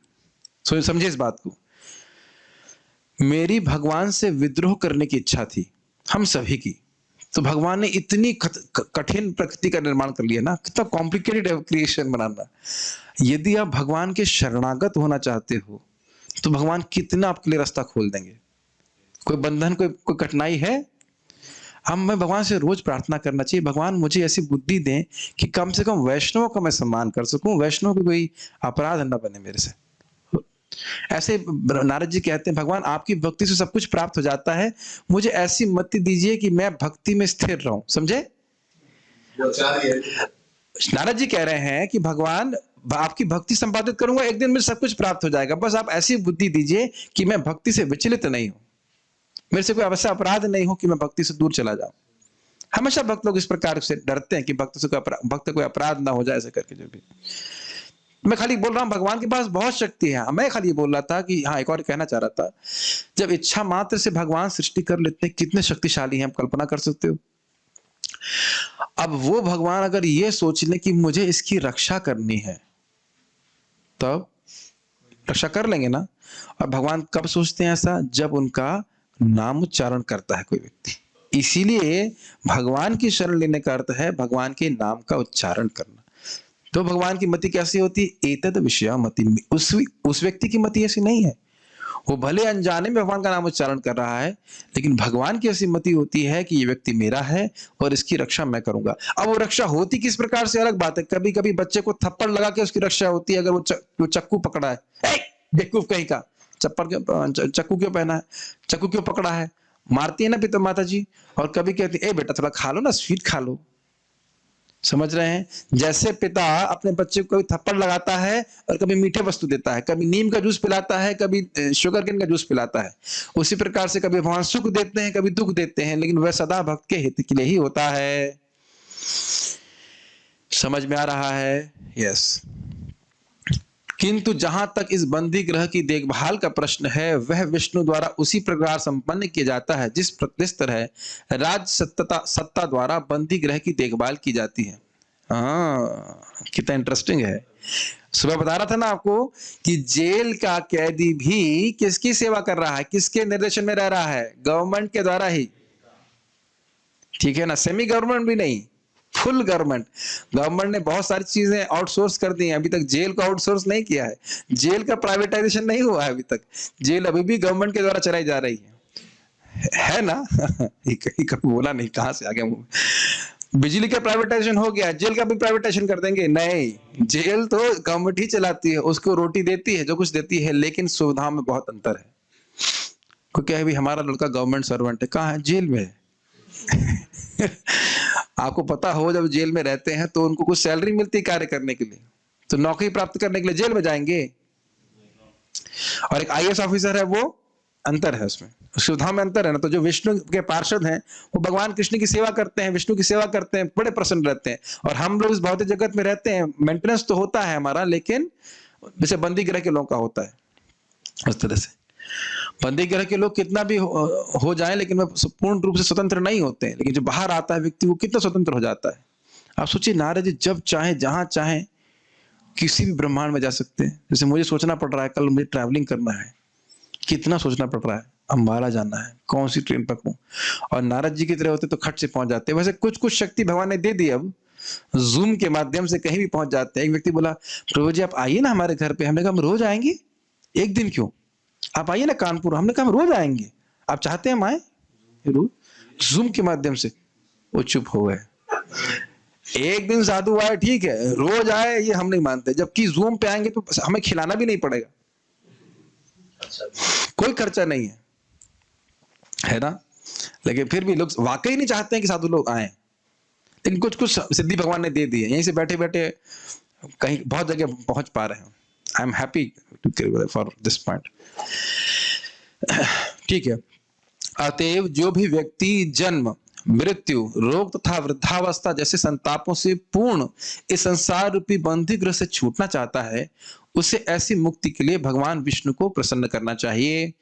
समझे इस बात को, मेरी भगवान से विद्रोह करने की इच्छा थी हम सभी की, तो भगवान ने इतनी कठिन प्रकृति का निर्माण कर लिया ना, कितना कॉम्प्लिकेटेड है क्रिएशन बनाना। यदि आप भगवान के शरणागत होना चाहते हो तो भगवान कितना आपके लिए रास्ता खोल देंगे। कोई बंधन, कोई कठिनाई है? मैं भगवान से रोज प्रार्थना करना चाहिए, भगवान मुझे ऐसी बुद्धि दें कि कम से कम वैष्णवों का मैं सम्मान कर सकूं, वैष्णव को कोई अपराध न बने मेरे से। ऐसे नारद जी कहते हैं भगवान आपकी भक्ति से सब कुछ प्राप्त हो जाता है, मुझे ऐसी मति दीजिए कि मैं भक्ति में स्थिर रहूं। समझे? नारद जी कह रहे हैं कि भगवान आपकी भक्ति संपादित करूंगा, एक दिन में सब कुछ प्राप्त हो जाएगा, बस आप ऐसी बुद्धि दीजिए कि मैं भक्ति से विचलित नहीं हूं, मेरे से कोई अवश्य अपराध नहीं हो कि मैं भक्ति से दूर चला जाऊं। हमेशा भक्त लोग इस प्रकार से डरते हैं कि भक्त कोई अपराध ना हो जाए, ऐसे करके। जो भी मैं खाली बोल रहा हूं, भगवान के पास बहुत शक्ति है। मैं खाली बोल रहा था कि हाँ, एक और कहना चाह रहा था, जब इच्छा मात्र से भगवान सृष्टि कर लेते हैं, कितने शक्तिशाली हैं, आप कल्पना कर सकते हो। अब वो भगवान अगर ये सोच ले कि मुझे इसकी रक्षा करनी है, तब रक्षा कर लेंगे ना। और भगवान कब सोचते हैं ऐसा? जब उनका नाम उच्चारण करता है कोई व्यक्ति। इसीलिए भगवान की शरण लेने का अर्थ है भगवान के नाम का उच्चारण करना। तो भगवान की मति कैसी होती है? एतद विषया मति। उस व्यक्ति की मति ऐसी नहीं है, वो भले अनजाने में भगवान का नाम उच्चारण कर रहा है, लेकिन भगवान की ऐसी मति होती है कि ये व्यक्ति मेरा है और इसकी रक्षा मैं करूंगा। अब वो रक्षा होती किस प्रकार से अलग बात है। कभी कभी बच्चे को थप्पड़ लगा के उसकी रक्षा होती है। अगर वो चक्कू पकड़ा है, बेवकूफ कहीं का, चक्कू क्यों पहना है, चक्कू क्यों पकड़ा है, मारती है ना पिता माता जी। और कभी कहती है, ए बेटा थोड़ा खा लो ना, स्वीट खा लो। समझ रहे हैं? जैसे पिता अपने बच्चे को कभी थप्पड़ लगाता है और कभी मीठे वस्तु देता है, कभी नीम का जूस पिलाता है, कभी शुगर केन का जूस पिलाता है, उसी प्रकार से कभी भगवान सुख देते हैं, कभी दुख देते हैं, लेकिन वह सदा भक्त के हित के लिए ही होता है। समझ में आ रहा है? यस। किंतु जहां तक इस बंदी ग्रह की देखभाल का प्रश्न है, वह विष्णु द्वारा उसी प्रकार संपन्न किया जाता है जिस तरह राज सत्ता द्वारा बंदी ग्रह की देखभाल की जाती है। कितना इंटरेस्टिंग है। सुबह बता रहा था ना आपको कि जेल का कैदी भी किसकी सेवा कर रहा है, किसके निर्देशन में रह रहा है? गवर्नमेंट के द्वारा ही। ठीक है ना? सेमी गवर्नमेंट भी नहीं, फुल गवर्नमेंट। गवर्नमेंट ने बहुत सारी चीजें आउटसोर्स कर दी हैं, अभी तक जेल को आउटसोर्स नहीं किया है। जेल का प्राइवेटाइजेशन नहीं हुआ है अभी तक। जेल अभी भी गवर्नमेंट के द्वारा चलाई जा रही है ना? कभी बोला नहीं, कहां से आ गया मुंह। बिजली का प्राइवेटाइजेशन हो गया, जेल का भी प्राइवेटाइजेशन कर देंगे? नहीं, जेल तो गवर्नमेंट ही चलाती है, उसको रोटी देती है, जो कुछ देती है, लेकिन सुविधाओं में बहुत अंतर है। को क्या है भी, हमारा लड़का गवर्नमेंट सर्वेंट है, कहाँ है? जेल में है। आपको पता हो जब जेल में रहते हैं तो उनको कुछ सैलरी मिलती है कार्य करने के लिए, तो नौकरी प्राप्त करने के लिए जेल में जाएंगे। और एक आईएएस ऑफिसर है, वो अंतर है, उसमें सुविधा में अंतर है ना। तो जो विष्णु के पार्षद हैं वो भगवान कृष्ण की सेवा करते हैं, विष्णु की सेवा करते हैं, बड़े प्रसन्न रहते हैं। और हम लोग इस भौतिक जगत में रहते हैं, मेंटेनेंस तो होता है हमारा, लेकिन जैसे बंदी गृह के लोगों का होता है उस तरह से। बंदी गृह के लोग कितना भी हो जाए, लेकिन वे पूर्ण रूप से स्वतंत्र नहीं होते हैं। लेकिन जो बाहर आता है व्यक्ति, वो कितना स्वतंत्र हो जाता है। आप सोचिए, नारद जी जब चाहे जहां चाहे किसी भी ब्रह्मांड में जा सकते हैं। जैसे मुझे सोचना पड़ रहा है, कल मुझे ट्रैवलिंग करना है, कितना सोचना पड़ रहा है, अंबाला जाना है, कौन सी ट्रेन पकड़ूं, और नारद जी की तरह होते तो खट से पहुंच जाते। वैसे कुछ कुछ शक्ति भगवान ने दे दी, अब जूम के माध्यम से कहीं भी पहुंच जाते हैं। एक व्यक्ति बोला, प्रभु जी आप आइए ना हमारे घर पे। हमने कहा हम रोज आएंगे, एक दिन क्यों, आप आइए ना कानपुर। हमने कहा हम रोज आएंगे, आप चाहते हैं हम आए रोज? जूम के माध्यम से। वो चुप हो गए। एक दिन साधु आए, ठीक है, रोज आए ये हम नहीं मानते, जबकि जूम पे आएंगे तो हमें खिलाना भी नहीं पड़ेगा, कोई खर्चा नहीं है ना। लेकिन फिर भी लोग वाकई नहीं चाहते हैं कि साधु लोग आए, लेकिन कुछ कुछ सिद्धि भगवान ने दे दी है। यहीं से बैठे बैठे कहीं बहुत जगह पहुंच पा रहे हैं। I am happy to for this point. ठीक है। अतएव जो भी व्यक्ति जन्म, मृत्यु, रोग तथा वृद्धावस्था जैसे संतापों से पूर्ण इस संसार रूपी बंदी गृह से छूटना चाहता है, उसे ऐसी मुक्ति के लिए भगवान विष्णु को प्रसन्न करना चाहिए।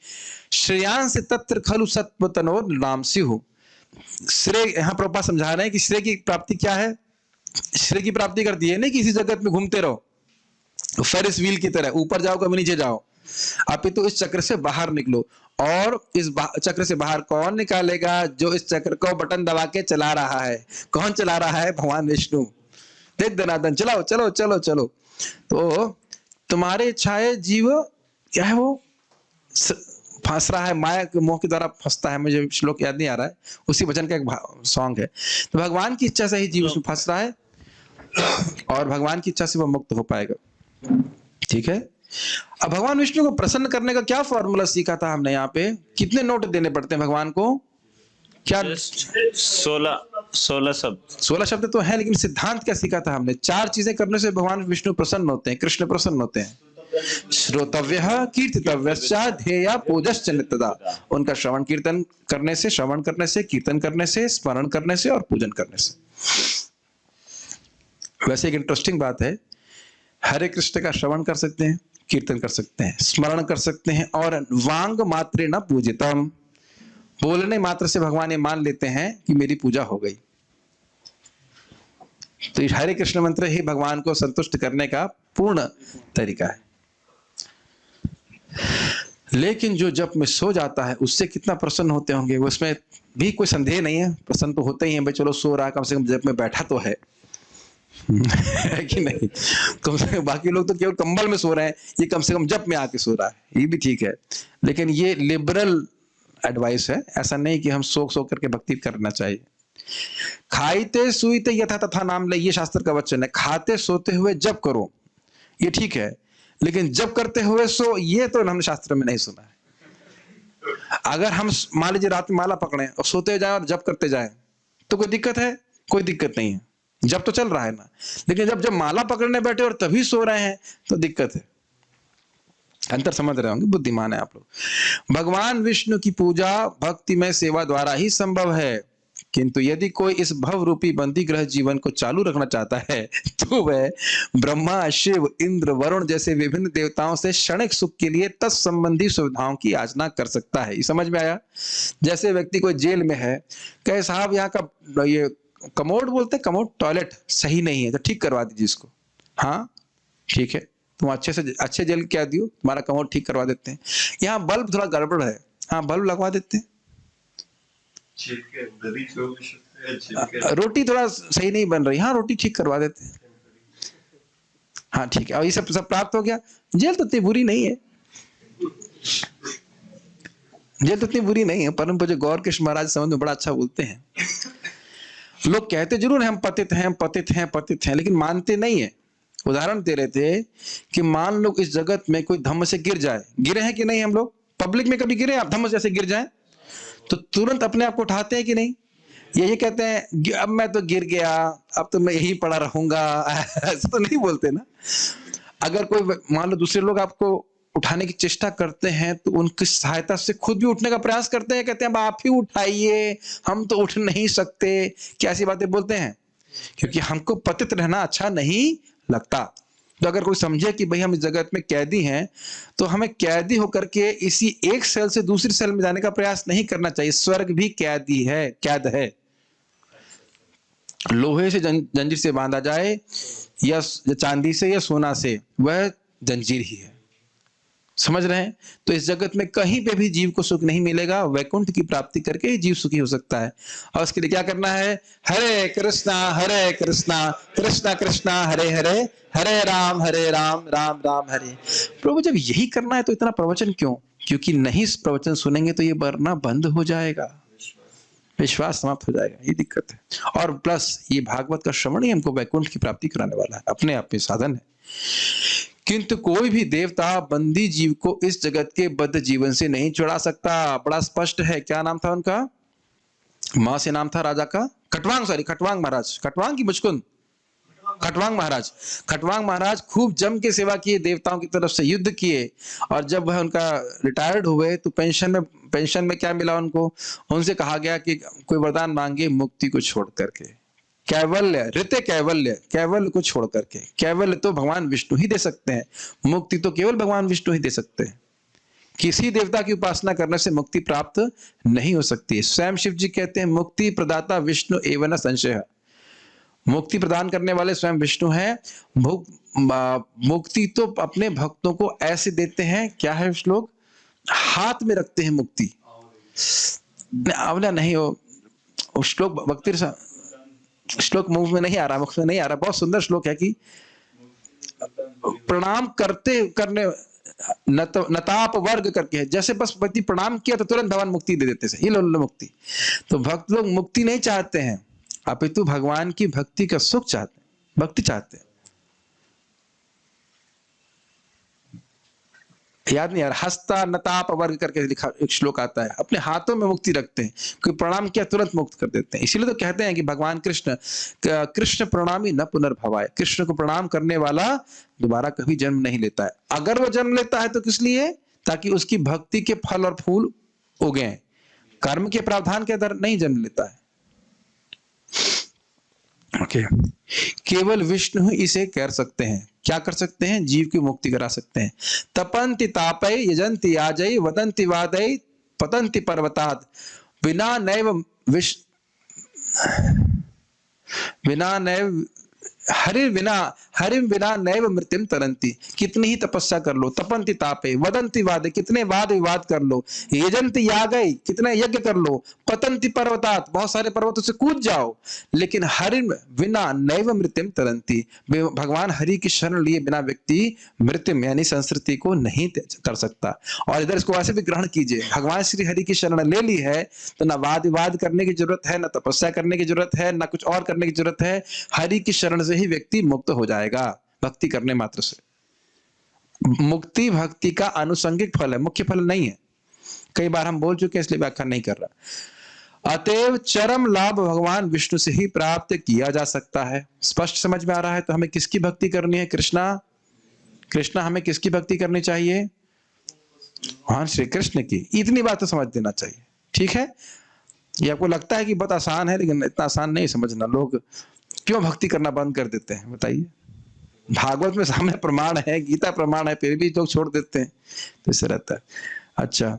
श्रेयांस तत्र खलु सत्वतनोर नाम स्युः। श्रेय, यहाँ प्रभुपाद समझा रहे हैं कि श्रेय की प्राप्ति क्या है। श्रेय की प्राप्ति कर दी है नहीं कि इसी जगत में घूमते रहो फेरिस व्हील की तरह, ऊपर जाओ कभी नीचे जाओ। अपितु इस चक्र से बाहर निकलो। और इस चक्र से बाहर कौन निकालेगा? जो इस चक्र को बटन दबा के चला रहा है। कौन चला रहा है? भगवान विष्णु। देख दनादन, चलाओ चलो चलो चलो। तो तुम्हारे इच्छाएं जीव क्या है, वो फंस रहा है, माया के मोह के द्वारा फंसता है। मुझे श्लोक याद नहीं आ रहा है, उसी वचन का एक सॉन्ग है। तो भगवान की इच्छा से ही जीव उसमें फंस रहा है, और भगवान की इच्छा से वो मुक्त हो पाएगा। ठीक है। अब भगवान विष्णु को प्रसन्न करने का क्या फॉर्मूला सीखा था हमने यहाँ पे? कितने नोट देने पड़ते हैं भगवान को? क्या 16 शब्द? 16 शब्द तो है, लेकिन सिद्धांत क्या सीखा था हमने? 4 चीजें करने से भगवान विष्णु प्रसन्न होते हैं, कृष्ण प्रसन्न होते हैं। श्रोतव्यः कीर्तितव्यश्च ध्येया पूजश्च नित्यदा। उनका श्रवण कीर्तन करने से, श्रवण करने से, कीर्तन करने से, स्मरण करने से और पूजन करने से। वैसे एक इंटरेस्टिंग बात है, हरे कृष्ण का श्रवण कर सकते हैं, कीर्तन कर सकते हैं, स्मरण कर सकते हैं, और वांग मात्रे न पूजितम, बोलने मात्र से भगवान ये मान लेते हैं कि मेरी पूजा हो गई। तो ये हरे कृष्ण मंत्र ही भगवान को संतुष्ट करने का पूर्ण तरीका है। लेकिन जो जप में सो जाता है उससे कितना प्रसन्न होते होंगे, उसमें भी कोई संदेह नहीं है, प्रसन्न तो होते ही हैं भाई, चलो सो रहा कम से कम जप में बैठा तो है है कि नहीं। कम से कम बाकी लोग तो केवल कंबल में सो रहे हैं, ये कम से कम जप में आके सो रहा है, ये भी ठीक है। लेकिन ये लिबरल एडवाइस है, ऐसा नहीं कि हम सो सो करके भक्ति करना चाहिए। खाइते सुईते यथा तथा नाम ले, ये शास्त्र का वचन है। खाते सोते हुए जप करो, ये ठीक है, लेकिन जप करते हुए सो, ये तो हमने शास्त्र में नहीं सुना है। अगर हम मान लीजिए रात में माला पकड़े और सोते जाए और जप करते जाए तो कोई दिक्कत है? कोई दिक्कत नहीं है, जब तो चल रहा है ना। लेकिन जब माला पकड़ने बैठे और तभी सो रहे हैं तो दिक्कत है। अंतर समझ रहे होंगे, बुद्धिमान है आप लोग। भगवान विष्णु की पूजा भक्तिमय सेवा द्वारा ही संभव है, किंतु यदि कोई इस भव रूपी बंदी ग्रह जीवन को चालू रखना चाहता है तो वह ब्रह्मा, शिव, इंद्र, वरुण जैसे विभिन्न देवताओं से क्षणिक सुख के लिए तत्संबंधी सुविधाओं की याचना कर सकता है। ये समझ में आया? जैसे व्यक्ति कोई जेल में है, कहे साहब यहाँ का ये कमोड बोलते हैं, कमोड टॉयलेट सही नहीं है, तो ठीक करवा दीजिए इसको। हाँ ठीक है, तुम अच्छे जेल क्या दियो, तुम्हारा कमोड ठीक करवा देते हैं। यहाँ बल्ब थोड़ा गड़बड़ है, हाँ बल्ब लगवा देते हैं। रोटी थोड़ा सही नहीं बन रही, हाँ रोटी ठीक करवा देते हैं। हाँ ठीक है, और ये सब प्राप्त हो गया। जेल तो इतनी बुरी नहीं है, जेल तो इतनी बुरी नहीं है। परम पूज्य गौर कृष्ण महाराज संबंध में बड़ा अच्छा बोलते हैं। लोग कहते जरूर हैं हम पतित हैं, पतित हैं, पतित हैं, लेकिन मानते नहीं है। उदाहरण दे रहे थे कि मान लो इस जगत में कोई धम्म से गिर जाए, गिरे हैं कि नहीं हम लोग? पब्लिक में कभी गिरे आप? धम्म जैसे गिर जाए तो तुरंत अपने आप को उठाते हैं कि नहीं? यही कहते हैं अब मैं तो गिर गया, अब तो मैं यही पड़ा रहूंगा, ऐसा तो नहीं बोलते ना। अगर कोई मान लो दूसरे लोग आपको उठाने की चेष्टा करते हैं तो उनकी सहायता से खुद भी उठने का प्रयास करते हैं, कहते हैं अब आप ही उठाइए, हम तो उठ नहीं सकते। क्या ऐसी बातें बोलते हैं? क्योंकि हमको पतित रहना अच्छा नहीं लगता। तो अगर कोई समझे कि भाई हम इस जगत में कैदी हैं, तो हमें कैदी होकर के इसी एक सेल से दूसरी सेल में जाने का प्रयास नहीं करना चाहिए। स्वर्ग भी कैदी है, कैद है। लोहे से जंजीर से बांधा जाए या चांदी से या सोना से, वह जंजीर ही है। समझ रहे हैं? तो इस जगत में कहीं पे भी जीव को सुख नहीं मिलेगा, वैकुंठ की प्राप्ति करके ही जीव सुखी हो सकता है। और उसके लिए क्या करना है? हरे कृष्णा कृष्णा कृष्णा हरे हरे, हरे राम राम राम हरे। प्रभु जब यही करना है तो इतना प्रवचन क्यों? क्योंकि नहीं प्रवचन सुनेंगे तो ये बढ़ना बंद हो जाएगा, विश्वास समाप्त हो जाएगा, ये दिक्कत है। और प्लस ये भागवत का श्रवण ही हमको वैकुंठ की प्राप्ति कराने वाला है, अपने आप में साधन है। किंतु कोई भी देवता बंदी जीव को इस जगत के बद्ध जीवन से नहीं छुड़ा सकता। बड़ा स्पष्ट है। क्या नाम था उनका? मां से नाम था राजा का, खटवांग महाराज, खटवांग की मुचकुंद, खटवांग महाराज खूब जम के सेवा किए, देवताओं की तरफ से युद्ध किए। और जब वह उनका रिटायर्ड हुए तो पेंशन में क्या मिला उनको? उनसे कहा गया कि कोई वरदान मांगे मुक्ति को छोड़ करके, कैवल्य को छोड़ करके। कैवल्य तो भगवान विष्णु ही दे सकते हैं, मुक्ति तो केवल भगवान विष्णु ही दे सकते हैं। किसी देवता की उपासना करने से मुक्ति प्राप्त नहीं हो सकती। स्वयं शिव जी कहते हैं मुक्ति प्रदाता विष्णु एवं न संशय। मुक्ति प्रदान करने वाले स्वयं विष्णु हैं। मुक्ति तो अपने भक्तों को ऐसे देते हैं, क्या है श्लोक? हाथ में रखते हैं मुक्ति। आवला नहीं हो श्लोक, भक्ति श्लोक मुंह में नहीं आ रहा, मुख में नहीं आ रहा। बहुत सुंदर श्लोक है कि प्रणाम करने नताप वर्ग करके है, जैसे बस व्यक्ति प्रणाम किया तो तुरंत भगवान मुक्ति दे देते हैं। ये लो मुक्ति। तो भक्त लोग मुक्ति नहीं चाहते हैं, अपितु भगवान की भक्ति का सुख चाहते हैं, भक्ति चाहते हैं। याद नहीं यार, हस्ता नताप वर्ग करके लिखा एक श्लोक आता है। अपने हाथों में मुक्ति रखते हैं, कोई प्रणाम किया तुरंत मुक्त कर देते हैं। इसीलिए तो कहते हैं कि भगवान कृष्ण प्रणामी न पुनर्भवाय। कृष्ण को प्रणाम करने वाला दोबारा कभी जन्म नहीं लेता है। अगर वो जन्म लेता है तो किस लिए? ताकि उसकी भक्ति के फल और फूल उगे। कर्म के प्रावधान के आधार नहीं जन्म लेता है। ओके, केवल विष्णु ही इसे कर सकते हैं। क्या कर सकते हैं? जीव की मुक्ति करा सकते हैं। तपंति तापय यजंति याजय वदंति वादय पतंति पर्वतात् बिना नैव हरिम बिना नैव मृत्युम तरंती, कितनी ही तपस्या कर लो, तपंती तापे, वदंती वादे, कितने वाद विवाद कर लो, यजंती यागई, कितने यज्ञ कर लो, पतंती पर्वतात, बहुत सारे पर्वतों से कूद जाओ, लेकिन हरिम बिना नैव मृत्युम तरंती, भगवान हरि की शरण लिए बिना व्यक्ति मृत्युम यानी संस्कृति को नहीं कर सकता। और इधर इसको वैसे भी ग्रहण कीजिए, भगवान श्री हरि की शरण ले ली है तो ना वाद विवाद करने की जरूरत है, ना तपस्या करने की जरूरत है, ना कुछ और करने की जरूरत है। हरि की शरण से ही व्यक्ति मुक्त हो जाएगा, भक्ति करने मात्र से। मुक्ति भक्ति का अनुसंगिक फल है, मुख्य फल नहीं है। कई बार हम बोल चुके हैं, इसलिए व्याख्या नहीं कर रहा। अतएव चरम लाभ भगवान विष्णु से ही प्राप्त किया जा सकता है। स्पष्ट समझ में आ रहा है? तो हमें किसकी भक्ति करनी है? कृष्णा हमें किसकी भक्ति करनी चाहिए? भगवान श्री कृष्ण की। इतनी बात तो समझ देना चाहिए, ठीक है? ये आपको लगता है कि बहुत आसान है, लेकिन इतना आसान नहीं समझना। लोग क्यों भक्ति करना बंद कर देते हैं बताइए? भागवत में सामने प्रमाण है, गीता प्रमाण है, फिर भी लोग छोड़ देते हैं, तो इससे रहता है। अच्छा,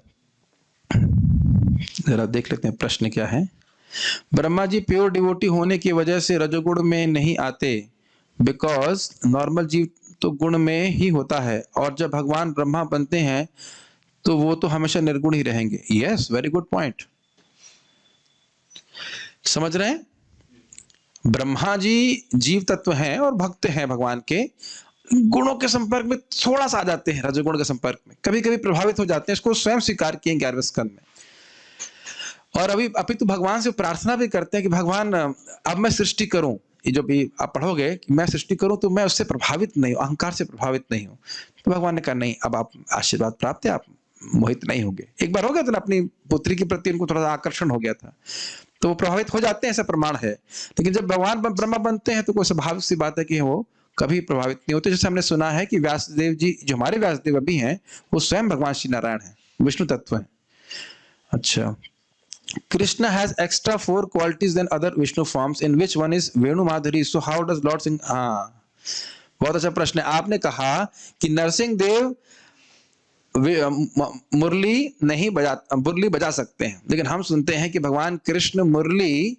जरा देख लेते हैं प्रश्न क्या है। ब्रह्मा जी प्योर डिवोटी होने की वजह से रजोगुण में नहीं आते, बिकॉज नॉर्मल जीव तो गुण में ही होता है, और जब भगवान ब्रह्मा बनते हैं तो वो तो हमेशा निर्गुण ही रहेंगे। Yes, very good point. समझ रहे हैं? ब्रह्मा जी जीव तत्व हैं और भक्त हैं भगवान के, गुणों के संपर्क में थोड़ा सा आ जाते हैं, रजोगुण के संपर्क में कभी कभी प्रभावित हो जाते हैं। इसको स्वयं स्वीकार किए 11वें स्कंद में। और अभी तो भगवान से प्रार्थना भी करते हैं कि भगवान अब मैं सृष्टि करूं। ये जो भी आप पढ़ोगे कि मैं सृष्टि करूं तो मैं उससे प्रभावित नहीं हूं, अहंकार से प्रभावित नहीं हूं। तो भगवान ने कहा नहीं, अब आप आशीर्वाद प्राप्त है, आप मोहित नहीं होंगे। एक बार हो गया था ना, अपनी पुत्री के प्रति उनको थोड़ा सा आकर्षण हो गया था, तो वो प्रभावित हो जाते हैं, ऐसा प्रमाण है। लेकिन जब भगवान ब्रह्मा बनते हैं तो कोई स्वाभाविक सी बात है कि वो कभी प्रभावित नहीं होते। जैसे हमने सुना है कि व्यासदेव जी, जो हमारे व्यासदेव अभी हैं, वो स्वयं भगवान श्री नारायण हैं, विष्णु तत्व हैं। अच्छा, Krishna has extra 4 qualities than other Vishnu forms, in which one is Venu Madhuri. So how does Lord sing? हाँ, बहुत अच्छा प्रश्न है। आपने कहा कि नरसिंह देव मुरली बजा सकते हैं, लेकिन हम सुनते हैं कि भगवान कृष्ण मुरली,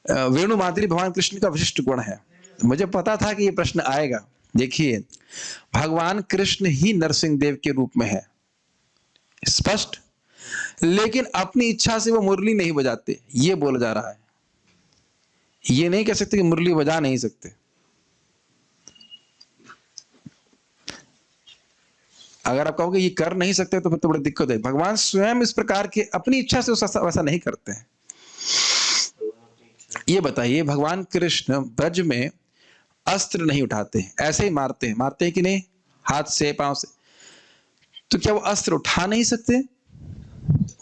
वेणु माधुरी भगवान कृष्ण का विशिष्ट गुण है। मुझे पता था कि ये प्रश्न आएगा। देखिए, भगवान कृष्ण ही नरसिंह देव के रूप में है, स्पष्ट, लेकिन अपनी इच्छा से वो मुरली नहीं बजाते, ये बोला जा रहा है। ये नहीं कह सकते कि मुरली बजा नहीं सकते। अगर आप कहोगे ये कर नहीं सकते तो फिर तो बड़ी दिक्कत है। भगवान स्वयं इस प्रकार के अपनी इच्छा से वैसा नहीं करते हैं। ये बताइए, भगवान कृष्ण ब्रज में अस्त्र नहीं उठाते, ऐसे ही मारते हैं कि नहीं, हाथ से पांव से। तो क्या वो अस्त्र उठा नहीं सकते?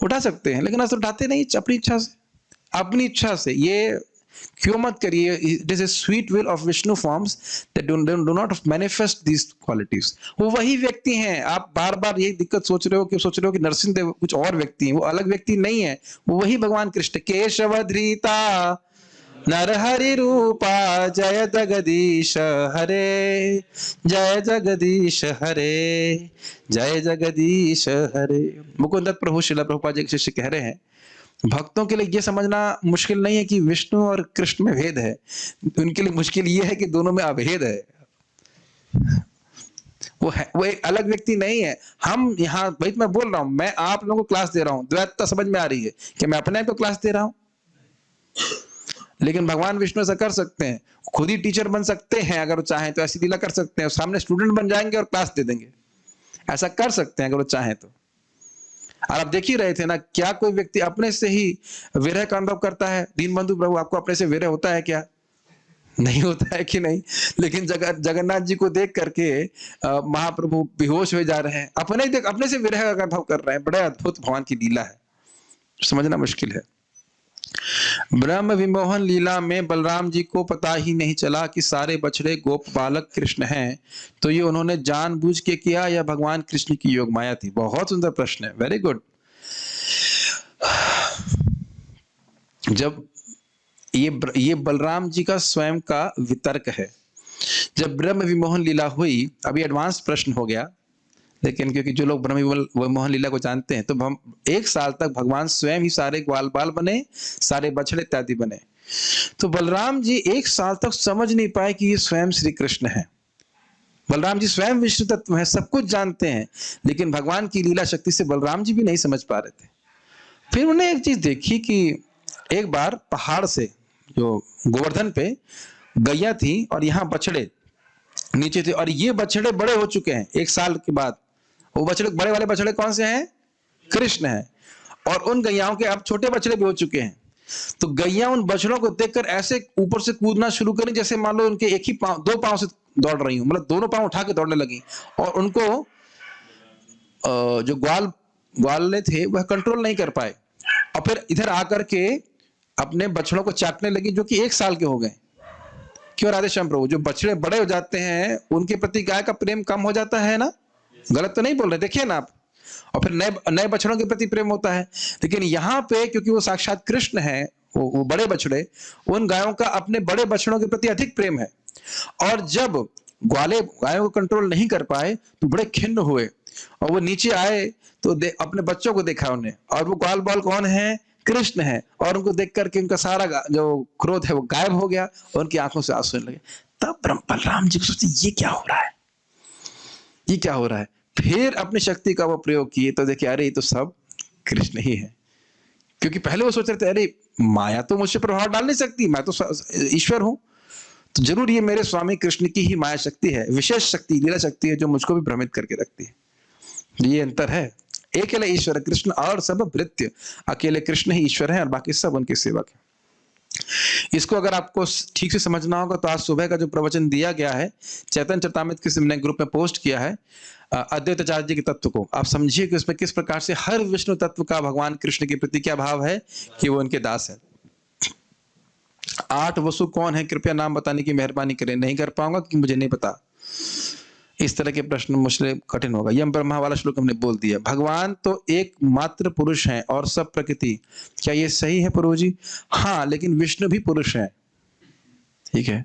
उठा सकते हैं, लेकिन अस्त्र उठाते नहीं अपनी इच्छा से। ये क्यों मत करिए? It is a sweet will of Vishnu forms that do not manifest these qualities. वो वही व्यक्ति हैं। आप बार बार यही दिक्कत सोच रहे हो कि नरसिंह देव कुछ और व्यक्ति हैं, वो अलग व्यक्ति नहीं है, वो वही भगवान कृष्ण। केशव धृता नरहरि रूपा, जय जगदीश हरे, जय जगदीश हरे, जय जगदीश हरे। मुकुंद प्रभु श्रील प्रभुपाद जी के शिष्य कह रहे हैं, भक्तों के लिए यह समझना मुश्किल नहीं है कि विष्णु और कृष्ण में भेद है, उनके लिए मुश्किल यह है कि दोनों में अभेद है। वो एक अलग व्यक्ति नहीं है। हम यहाँ भाई, मैं बोल रहा हूं, मैं आप लोगों को क्लास दे रहा हूं, द्वैतता समझ में आ रही है कि मैं अपने को क्लास दे रहा हूं, लेकिन भगवान विष्णु ऐसा कर सकते हैं, खुद ही टीचर बन सकते हैं अगर वो चाहें तो, ऐसी लीला कर सकते हैं, सामने स्टूडेंट बन जाएंगे और क्लास दे देंगे, ऐसा कर सकते हैं अगर वो चाहें तो। और आप देख ही रहे थे ना, क्या कोई व्यक्ति अपने से ही विरह का अनुभव करता है? दीनबंधु प्रभु, आपको अपने से विरह होता है क्या? नहीं होता है कि नहीं? लेकिन जगन्नाथ जी को देख करके महाप्रभु बेहोश हो जा रहे हैं, अपने से विरह का अनुभव कर रहे हैं। बड़ा अद्भुत भगवान की लीला है, समझना मुश्किल है। ब्रह्म विमोहन लीला में बलराम जी को पता ही नहीं चला कि सारे बछड़े गोप बालक कृष्ण हैं, तो ये उन्होंने जानबूझ के किया या भगवान कृष्ण की योग माया थी? बहुत सुंदर प्रश्न है, वेरी गुड। जब ये बलराम जी का स्वयं का वितर्क है। जब ब्रह्म विमोहन लीला हुई, अभी एडवांस प्रश्न हो गया, लेकिन क्योंकि जो लोग ब्रह्म विमोहन लीला को जानते हैं, तो हम 1 साल तक भगवान स्वयं ही सारे ग्वाल बाल बने, सारे बछड़े इत्यादि बने। तो बलराम जी 1 साल तक समझ नहीं पाए कि ये स्वयं श्री कृष्ण है। बलराम जी स्वयं विष्णु तत्व है, सब कुछ जानते हैं, लेकिन भगवान की लीला शक्ति से बलराम जी भी नहीं समझ पा रहे थे। फिर उन्होंने एक चीज देखी कि एक बार पहाड़ से जो गोवर्धन पे गैया थी और यहाँ बछड़े नीचे थे, और ये बछड़े बड़े हो चुके हैं 1 साल के बाद। वो बछड़े, बड़े वाले बछड़े कौन से हैं? कृष्ण है। और उन गैयाओं के अब छोटे बछड़े भी हो चुके हैं। तो गैया उन बछड़ों को देखकर ऐसे ऊपर से कूदना शुरू करी जैसे मान लो उनके एक ही पांव, 2 पांव से दौड़ रही हूं, मतलब दोनों पांव उठा के दौड़ने लगी। और उनको जो ग्वाल थे वह कंट्रोल नहीं कर पाए, और फिर इधर आकर के अपने बछड़ों को चाटने लगी जो कि 1 साल के हो गए। क्यों राधे श्याम प्रभु? जो बछड़े बड़े हो जाते हैं उनके प्रति गाय का प्रेम कम हो जाता है ना, गलत तो नहीं बोल रहे, देखिए ना आप। और फिर नए बछड़ों के प्रति प्रेम होता है। लेकिन यहाँ पे क्योंकि वो साक्षात कृष्ण है, वो बड़े बछड़े, उन गायों का अपने बड़े बछड़ों के प्रति अधिक प्रेम है। और जब ग्वाले गायों को कंट्रोल नहीं कर पाए तो बड़े खिन्न हुए, और वो नीचे आए तो अपने बच्चों को देखा उन्हें, और वो ग्वाल बाल कौन है? कृष्ण है। और उनको देख करके उनका सारा जो क्रोध है वो गायब हो गया, और उनकी आंखों से आंसू आने लगे। तब बलराम जी को सोचते ये क्या हो रहा है, ये क्या हो रहा है। फिर अपनी शक्ति का वो प्रयोग किए तो देखे अरे ये तो सब कृष्ण ही है। क्योंकि पहले वो सोच रहे थे अरे माया तो मुझसे प्रभाव डाल नहीं सकती, मैं तो ईश्वर हूं, तो जरूर ये मेरे स्वामी कृष्ण की ही माया शक्ति है, विशेष शक्ति, लीला शक्ति है जो मुझको भी भ्रमित करके रखती है। ये अंतर है। अकेले ईश्वर कृष्ण और सब भृत्य, अकेले कृष्ण ही ईश्वर है और बाकी सब उनके सेवक है। इसको अगर आपको ठीक से समझना होगा तो आज सुबह का जो प्रवचन दिया गया है चैतन्य चरितामृत के हमने ग्रुप में पोस्ट किया है, अद्वैताचार्य जी के तत्व को आप समझिए कि उसमें किस प्रकार से हर विष्णु तत्व का भगवान कृष्ण के प्रति क्या भाव है कि वो उनके दास है। 8 वसु कौन है, कृपया नाम बताने की मेहरबानी करें। नहीं कर पाऊंगा कि मुझे नहीं पता, इस तरह के प्रश्न मुझसे कठिन होगा। यम ब्रह्मा वाला श्लोक हमने बोल दिया। भगवान तो एकमात्र पुरुष हैं और सब प्रकृति, क्या ये सही है प्रभु जी? हाँ, लेकिन विष्णु भी पुरुष है, ठीक है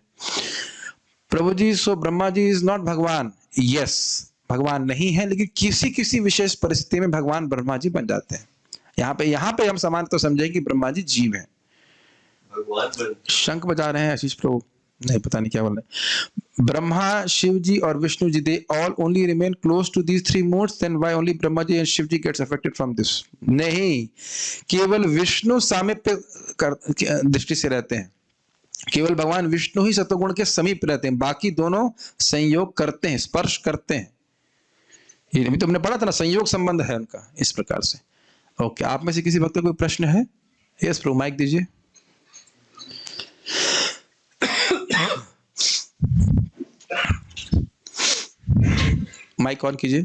प्रभु जी। सो ब्रह्मा जी इज नॉट भगवान। यस, भगवान नहीं है, लेकिन किसी किसी विशेष परिस्थिति में भगवान ब्रह्मा जी बन जाते हैं। यहाँ पे हम समान तो समझे कि ब्रह्मा जी जीव है। शंख बजा रहे हैं आशीष प्रभु, नहीं पता नहीं क्या बोल रहे। ब्रह्मा, शिव जी और Vishnu ji, they all only remain close to these 3 modes, then why only Brahma ji and Shiv ji gets affected from this? नहीं, केवल विष्णु सामीप्य दृष्टि से रहते हैं। केवल भगवान विष्णु ही सत्वगुण के समीप रहते हैं, बाकी दोनों संयोग करते हैं, स्पर्श करते हैं। ये भी तुमने पढ़ा था ना, संयोग संबंध है उनका, इस प्रकार से। ओके, आप में से किसी भक्त का कोई प्रश्न है? यस प्रभु, माइक दीजिए। माइक ऑन कीजिए।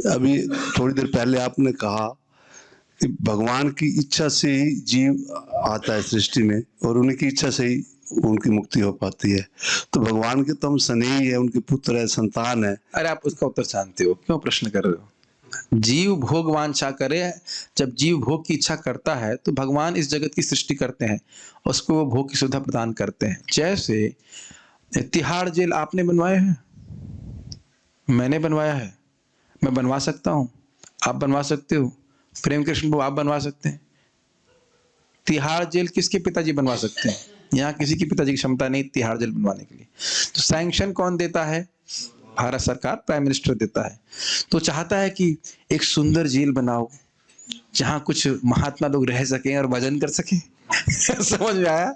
अभी थोड़ी देर पहले आपने कहा कि भगवान की इच्छा से ही जीव आता है सृष्टि में और उनकी इच्छा से ही उनकी मुक्ति हो पाती है। तो भगवान के तो हम स्नेही है, उनके पुत्र है, संतान है। अरे आप उसका उत्तर जानते हो, क्यों प्रश्न कर रहे हो? जीव भोग वांछा करे, जब जीव भोग की इच्छा करता है तो भगवान इस जगत की सृष्टि करते हैं, उसको वो भोग की सुविधा प्रदान करते हैं। जैसे तिहाड़ जेल आपने बनवाया है, मैंने बनवाया है, मैं बनवा सकता हूं, आप बनवा सकते हो, प्रेम कृष्ण को आप बनवा सकते हैं। तिहाड़ जेल किसके पिताजी बनवा सकते हैं? यहाँ किसी की पिताजी की क्षमता नहीं तिहाड़ जेल बनवाने के लिए। तो सैंक्शन कौन देता है? भारत सरकार, प्राइम मिनिस्टर देता है। तो चाहता है कि एक सुंदर जेल बनाओ जहां कुछ महात्मा लोग रह सकें और भजन कर सकें। समझ में आया?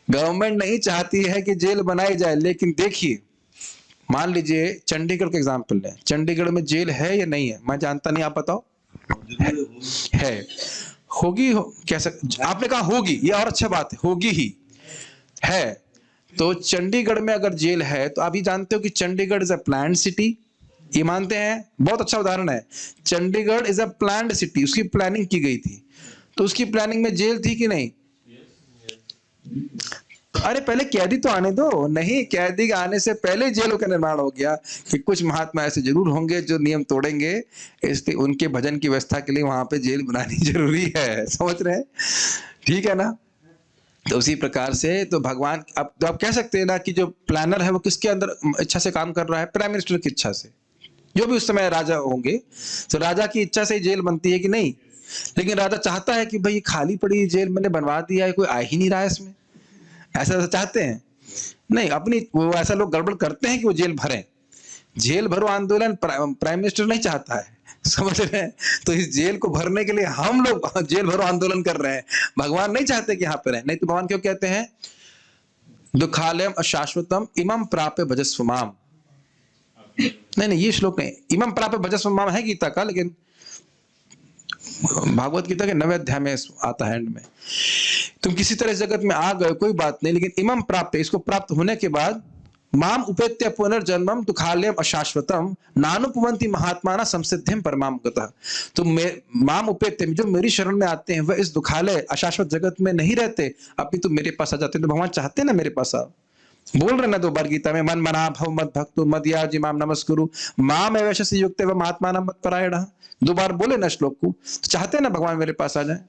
गवर्नमेंट नहीं चाहती है कि जेल बनाई जाए, लेकिन देखिए, मान लीजिए चंडीगढ़ का एग्जाम्पल लें, चंडीगढ़ में जेल है या नहीं है? मैं जानता नहीं, आप बताओ। है, होगी, कैसे? आपने कहा होगी, ये और अच्छा बात है, होगी ही है। तो चंडीगढ़ में अगर जेल है तो आप ये जानते हो कि Chandigarh is a planned city, ये मानते हैं? बहुत अच्छा उदाहरण है। Chandigarh is a planned city, उसकी प्लानिंग की गई थी, तो उसकी प्लानिंग में जेल थी कि नहीं? अरे पहले कैदी तो आने दो। नहीं, कैदी के आने से पहले जेलों का निर्माण हो गया कि कुछ महात्मा ऐसे जरूर होंगे जो नियम तोड़ेंगे, इसलिए उनके भजन की व्यवस्था के लिए वहां पे जेल बनानी जरूरी है। समझ रहे हैं? ठीक है ना? तो उसी प्रकार से तो भगवान, अब तो आप कह सकते हैं ना कि जो प्लानर है वो किसके अंदर इच्छा से काम कर रहा है? प्राइम मिनिस्टर की इच्छा से। जो भी उस समय राजा होंगे, तो राजा की इच्छा से जेल बनती है कि नहीं? लेकिन राजा चाहता है कि भाई खाली पड़ी जेल मैंने बनवा दिया है, कोई आ ही नहीं रहा है इसमें, ऐसा चाहते हैं नहीं। अपनी वो ऐसा लोग गड़बड़ करते हैं कि वो जेल भरें। जेल भरो आंदोलन प्राइम मिनिस्टर नहीं चाहता है, समझ रहे हैं? तो इस जेल को भरने के लिए हम लोग जेल भरो आंदोलन कर रहे हैं। भगवान नहीं चाहते कि यहाँ पे रहे। नहीं तो भगवान क्यों कहते हैं दुखालयम अशाश्वतम इमं प्राप्य भजस्व माम। नहीं ये श्लोक नहीं, इमं प्राप्य भजस्व माम है गीता का, लेकिन भागवत गीता के 9वें अध्याय में आता है एंड में। तुम किसी तरह जगत में आ गए कोई बात नहीं, लेकिन इमं प्राप्य, इसको प्राप्त होने के बाद माम उपेत्य पुनर्जन्मम दुखालयम अशाश्वतम नानुपवंति महात्माना संसिद्धिम परमाम गतः। तो माम उपेत्य, जो मेरी शरण में आते हैं वह इस दुखालय अशाश्वत जगत में नहीं रहते, अभी तो मेरे पास आ जाते हैं। तो भगवान चाहते हैं ना मेरे पास आ, बोल रहे ना 2 बार गीता में, मन मना भव मद भक्तु मद याजी माम नमस्कुरु माम एवशस्य युक्त व महात्माना मत परायणः। 2 बार बोले ना श्लोक को, तो चाहते हैं ना भगवान मेरे पास आ जाए।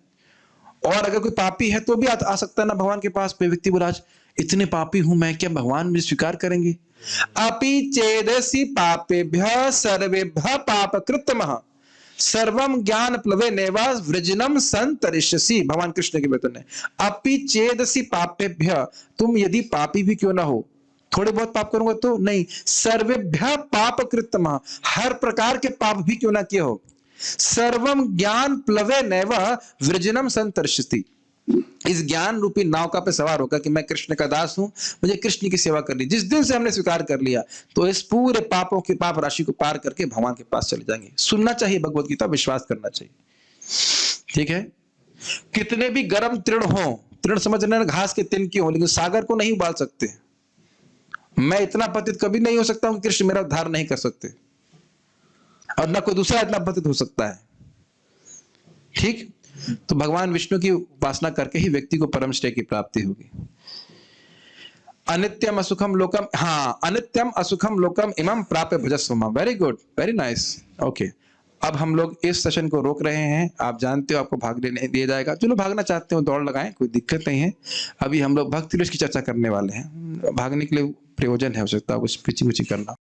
और अगर कोई पापी है तो भी आ सकता है ना भगवान के पास। व्यक्ति बोला इतने पापी हूं मैं, क्या भगवान मुझे स्वीकार करेंगे? अपि चेदसि पापेभ्यः सर्वेभ्यः पापकृतमः सर्वम ज्ञान प्लवे नेवा वृजनम संतरिष्यसि। भगवान कृष्ण के वचन है, अपि चेदसि पापेभ्यः, तुम यदि पापी भी क्यों ना हो, थोड़े बहुत पाप करूंगा तो नहीं, सर्वेभ्यः पापकृतमः, हर प्रकार के पाप भी क्यों ना किए हो, सर्वम ज्ञान प्लवे नैव वृजनम संतरिष्यसि, इस ज्ञान रूपी नौका पे सवार होकर कि मैं कृष्ण का दास हूं, मुझे कृष्ण की सेवा करनी। जिस दिन से हमने स्वीकार कर लिया तो इस पूरे पापों की पाप राशि को पार करके भगवान के पास चले जाएंगे। सुनना चाहिए भगवत गीता, विश्वास करना चाहिए, ठीक है? कितने भी गर्म तृण हो, तृण समझना घास के तिनके हो, लेकिन सागर को नहीं उबाल सकते। मैं इतना पतित कभी नहीं हो सकता हूं कि कृष्ण मेरा उद्धार नहीं कर सकते, और ना कोई दूसरा इतना पतित हो सकता है, ठीक? तो भगवान विष्णु की उपासना करके ही व्यक्ति को परम श्रेय की प्राप्ति होगी। अनित्यम असुखम लोकम, हाँ, अनित्यम असुखम लोकम इमं प्राप्य भजस्व माम। Very good, very nice, okay. अब हम लोग इस सेशन को रोक रहे हैं। आप जानते हो आपको भाग लेने दिया जाएगा, जो लोग भागना चाहते हो दौड़ लगाएं, कोई दिक्कत नहीं है। अभी हम लोग भक्ति रस की चर्चा करने वाले हैं, भागने के लिए प्रयोजन है, हो सकता है कुछ पीछे करना।